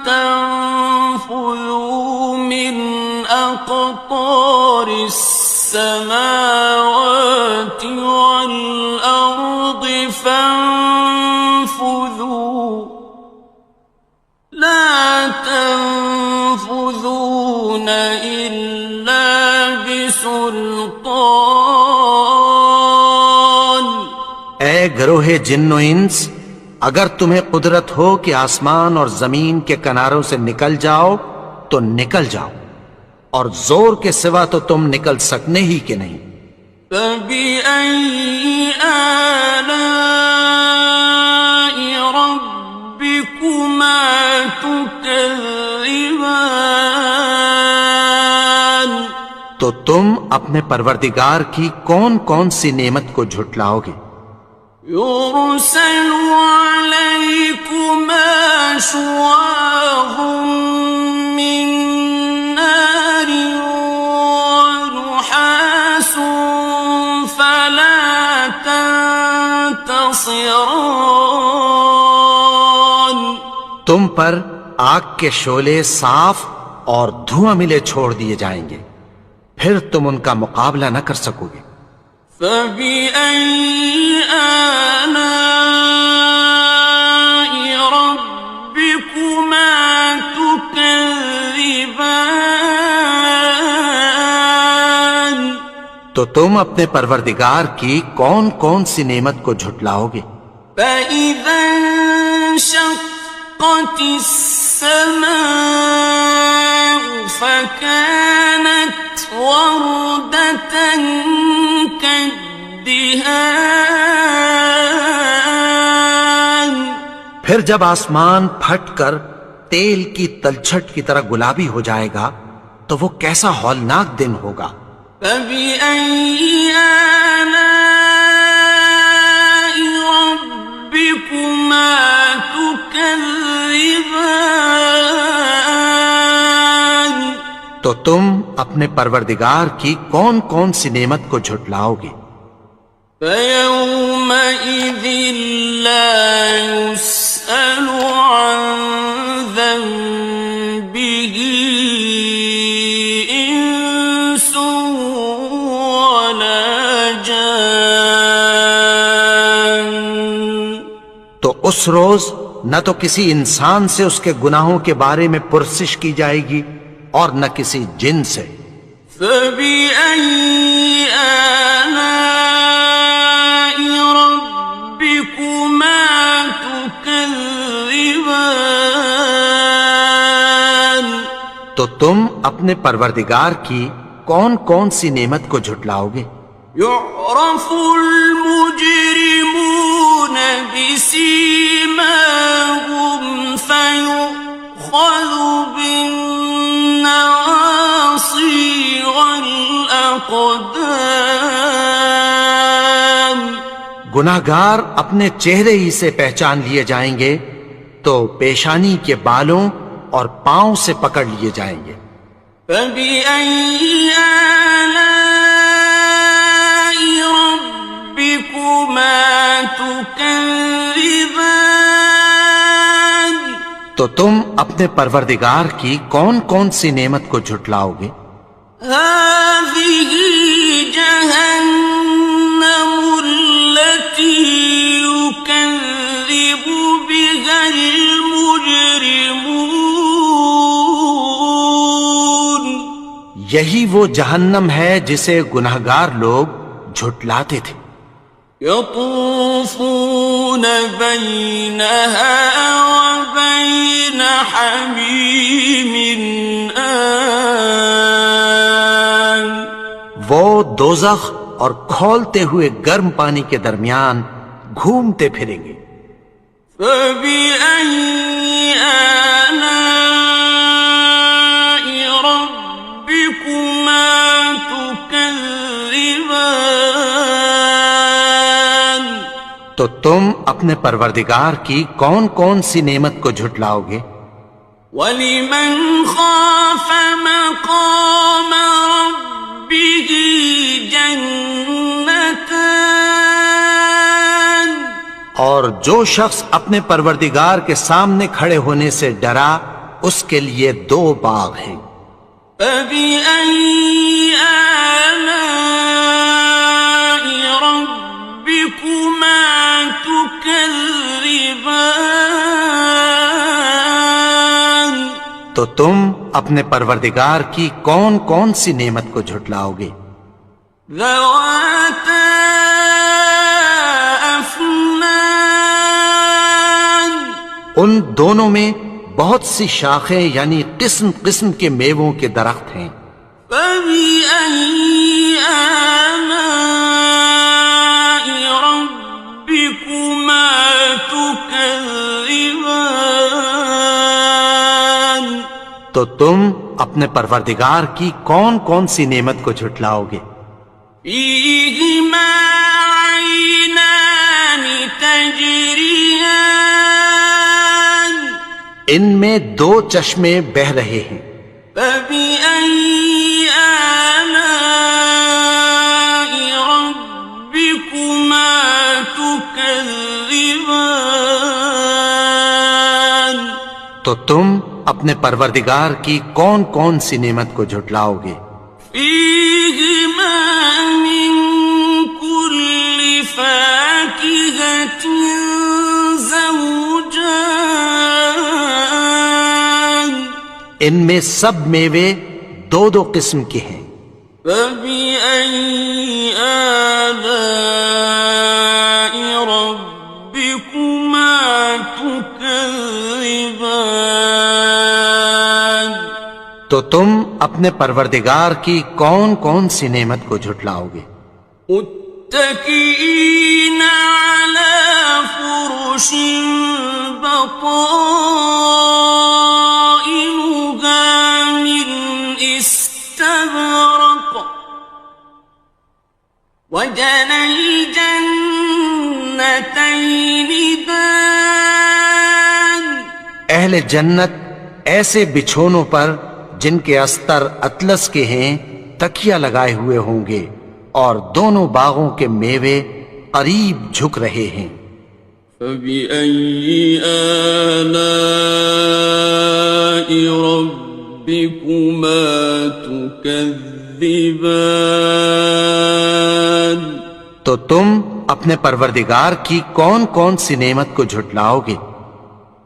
تنفذوا من أقطار السماوات والأرض فانفذوا لا تنفذون إلا بسلطان اے گروہ جن و انس، اگر تمہیں قدرت ہو کہ آسمان اور زمین کے کناروں سے نکل جاؤ تو نکل جاؤ، اور زور کے سوا تو تم نکل سکنے ہی کہ نہیں۔ فبأي آلاء ربكما تكذبان تو تم اپنے پروردگار کی کون کون سی نعمت کو جھٹلاؤ گے؟ يرسل عليكما شواظ من نار ونحاس فلا تنتصران تم پر آگ کے شعلے صاف اور دھواں ملے چھوڑ دیے جائیں گے، پھر تم ان کا مقابلہ نہ کر سکو گے۔ فبأي آلاء ربكما تكذبان تو تم اپنے پروردگار کی کون کون سی نعمت کو جھٹلاؤ گے؟ فإذا انشقت السماء فكانت وردة كالدهان پھر جب آسمان پھٹ کر تیل کی تلچھٹ کی طرح گلابی ہو جائے گا تو وہ کیسا ہولناک دن ہوگا۔ فبأي آلاء ربكما تكذبان تو تم اپنے پروردگار کی کون کون سی نعمت کو جھٹلاؤ گے؟ فيومئذ لا يسأل عن ذنبه إنس ولا جان تو اس روز نہ تو کسی انسان سے اس کے گناہوں کے بارے میں پرسش کی جائے گی اور نہ کسی جن سے۔ فبأي آلاء ربكما تكذبان تو تم اپنے پروردگار کی کون کون سی نعمت کو جھٹلاؤ گے؟ يعرف المجرمون بسيماهم فيؤخذ بالنواصي والأقدام گناہگار اپنے چہرے ہی سے پہچان لیے جائیں گے تو پیشانی کے بالوں اور پاؤں سے پکڑ لیے جائیں گے۔ فبأي آلاء ربكما تكذبان تو تم اپنے پروردگار کی کون کون سی نعمت کو جھٹلاؤ گے؟ هذه جهنم التي يكذب بها المجرمون یہی وہ جہنم ہے جسے گناہگار لوگ جھٹلاتے تھے۔ يطوفون بينها وبين حميم آن وہ دوزخ اور کھولتے ہوئے گرم پانی کے درمیان گھومتے پھریں گے۔ فبأي آلاء تو تم اپنے پروردگار کی کون کون سی نعمت کو جھٹلاؤ گے؟ وَلِمَنْ خَافَ مَقَامَ رَبِّهِ جَنَّتَانِ اور جو شخص اپنے پروردگار کے سامنے کھڑے ہونے سے ڈرا اس کے لیے 2 باغ ہیں۔ فَبِأَيِّ آلَاءِ رَبِّكُمَا تُكَذِّبَانِ تو تم اپنے پروردگار کی کون کون سی نعمت کو جھٹلاؤ گے؟ ذَوَاتَا أَفْنَانٍ ان دونوں میں بہت سی شاخیں یعنی قسم قسم کے میووں کے درخت ہیں۔ فَبِأَيِّ آلَاءِ رَبِّكُمَا تُكَذِّبَانِ تو تم اپنے پروردگار کی کون کون سی نعمت کو جھٹلاؤ گے؟ فِيهِمَا عَيْنَانِ تَجْرِيَانِ ان میں 2 چشمے بہہ رہے ہیں۔ فَبِأَيِّ آلَاءِ رَبِّكُمَا تُكَذِّبَانِ تو تم اپنے پروردگار کی کون کون سی نعمت کو جھٹلاؤ گے؟ فِيهِمَا مِن كُلِّ فَاكِهَةٍ زَوْجَانِ ان میں سب میوے 2 قسم کے ہیں۔ فَبِأَيِّ آلَاءِ رَبِّكُمَا تُكَذِّبَانِ تو تم اپنے پروردگار کی کون کون سی نعمت کو جھٹلاؤ گے؟ متكئين على فرش بطائنها من استبرق وجنى الجنتين دان اہل جنت ایسے بچھونوں پر جن کے استر اطلس کے ہیں تکیہ لگائے ہوئے ہوں گے اور دونوں باغوں کے میوے قریب جھک رہے ہیں۔ فَبِأَيِّ آلَاءِ رَبِّكُمَا تُكَذِّبَانِ تو تم اپنے پروردگار کی کون کون سی نعمت کو جھٹلاؤ گے؟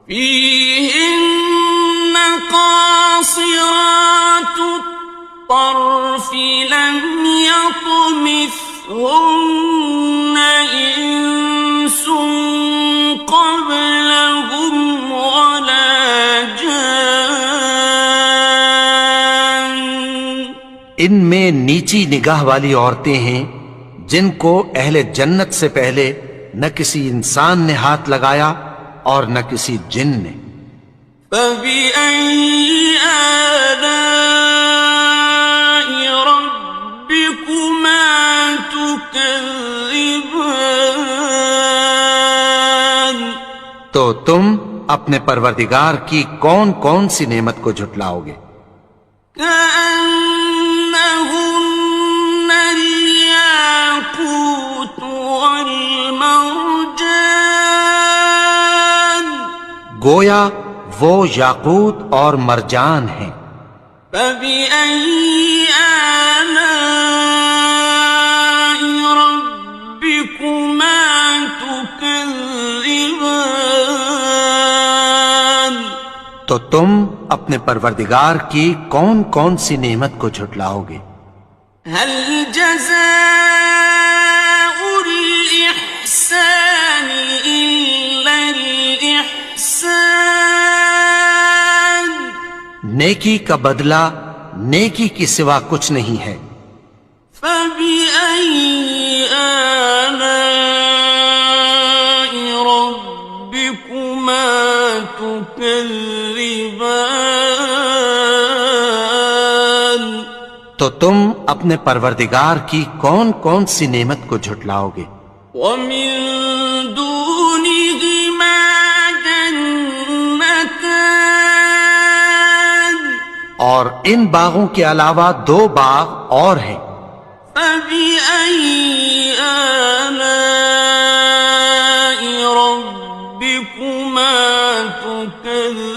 فِيهِنَّ قَاصِرَاتُ الطَّرْفِ لَمْ يَطْمِثْهُنَّ إِنسٌ قَبْلَهُمْ وَلَا جَانٌّ ان میں نیچی نگاہ والی عورتیں ہیں جن کو اہل جنت سے پہلے نہ کسی انسان نے ہاتھ لگایا اور نہ کسی جن نے۔ فَبِأَيِّ آلَاءِ رَبِّكُمَا تُكَذِّبَانِ تو تم اپنے پروردگار کی کون کون سی نعمت کو جھٹلاؤ گے؟ كَأَنَّهُنَّ الْيَاقُوتُ وَالْمَرْجَانُ گویا وہ یاقوت اور مرجان ہیں۔ فَبِأَيِّ آلَاءِ رَبِّكُمَا تُكَذِّبَانِ تو تم اپنے پروردگار کی کون کون سی نعمت کو جھٹلاؤ گے؟ هَلْ جَزَاءُ الْإِحْسَانِ إِلَّا الْإِحْسَانُ نیکی کا بدلہ نیکی کی سوا کچھ نہیں ہے۔ فَبِأَيِّ آلَاءِ رَبِّكُمَا تُكَذِّبَانِ تو تم اپنے پروردگار کی کون کون سی نعمت کو جھٹلاؤ گے؟ وَمِن دونهما جنتان اور ان باغوں کے علاوہ 2 باغ اور ہیں. فبأي آلاء ربكما تكذبان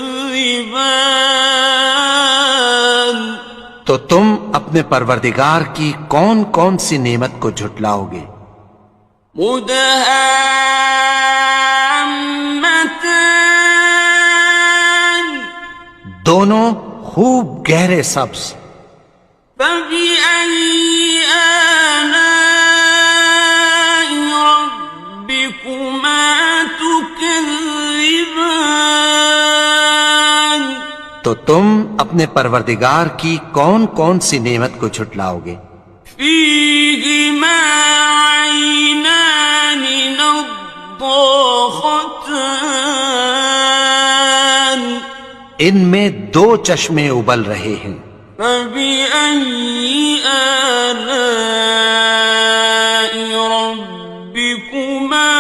تو تم اپنے پروردگار کی کون کون سی نعمت کو جھٹلاؤ گے؟ مدہامتان دونوں خوب گہرے سبز. فبأي آلاء ربكما تكذبان تو تم اپنے پروردگار کی کون کون سی نعمت کو جھٹلاؤ گے؟ فيهما عينان نضاختان ان میں 2 چشمے ابل رہے ہیں. فبأي آلاء ربكما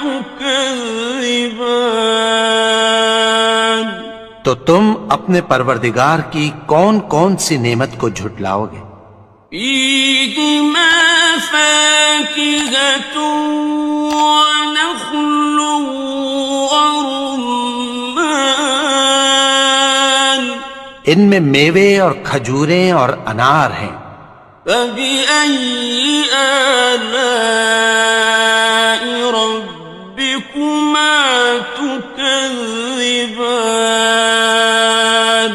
تكذبان تو تم اپنے پروردگار کی کون کون سی نعمت کو جھٹلاؤ گے؟ فيهما فاكهة ونخل ورمان ان میں میوے اور کھجوریں اور انار ہیں. فبأي آلاء ربكما تكذبان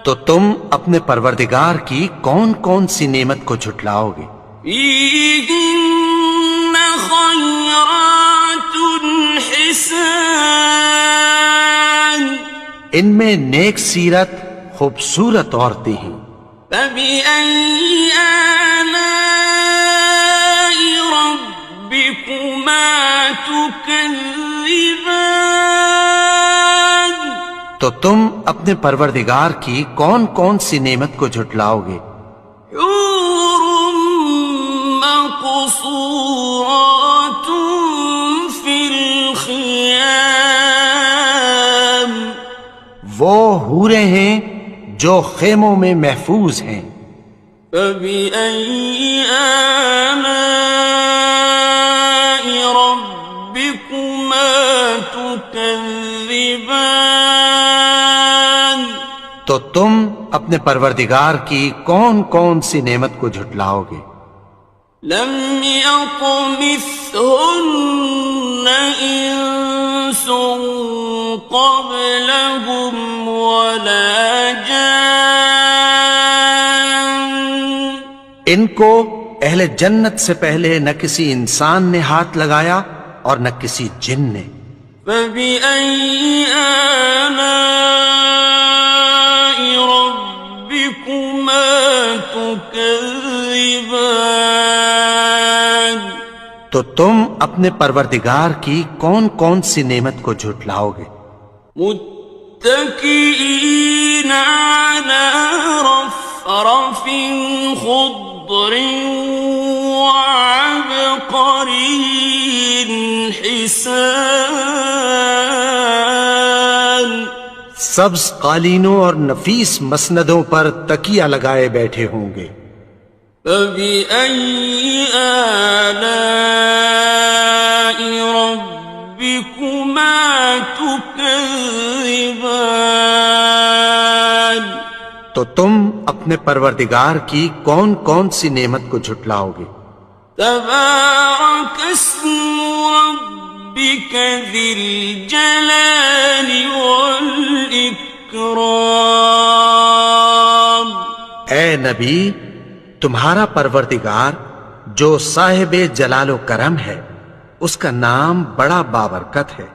تو تم اپنے پروردگار کی کون کون سی نعمت کو جھٹلاؤ گے؟ فيهن خيرات حسان ان میں نیک سیرت خوبصورت عورتیں ہیں. فبأي آلاء ربكما تكذبان تو تم اپنے پروردگار کی کون کون سی نعمت کو جھٹلاؤ گے؟ حور مقصورات في الخيام وہ حوریں ہیں جو خیموں میں محفوظ ہیں. فبأي آلاء ربكما تكذبان تو تم اپنے پروردگار کی کون کون سی نعمت کو جھٹلاؤ گے؟ لم يطمثهن إنس قبلهم ولا جان ان کو اہل جنت سے پہلے نہ کسی انسان نے ہاتھ لگایا اور نہ کسی جن نے. فبأي آلاء ربكما تكذبان تو تم اپنے پروردگار کی کون کون سی نعمت کو جھٹلاؤ گے؟ متكئين على رفرف خضر وعبقري حسان سبز قالینوں اور نفیس مسندوں پر تکیہ لگائے بیٹھے ہوں گے. فبأي آلاء ربكما تكذبان تو تم اپنے پروردگار کی کون کون سی نعمت کو جھٹلاؤ گے؟ تبارك اسم ربك ذي الجلال والإكرام اے نبی، تمہارا پروردگار جو صاحب جلال و کرم ہے، اس کا نام بڑا بابرکت ہے.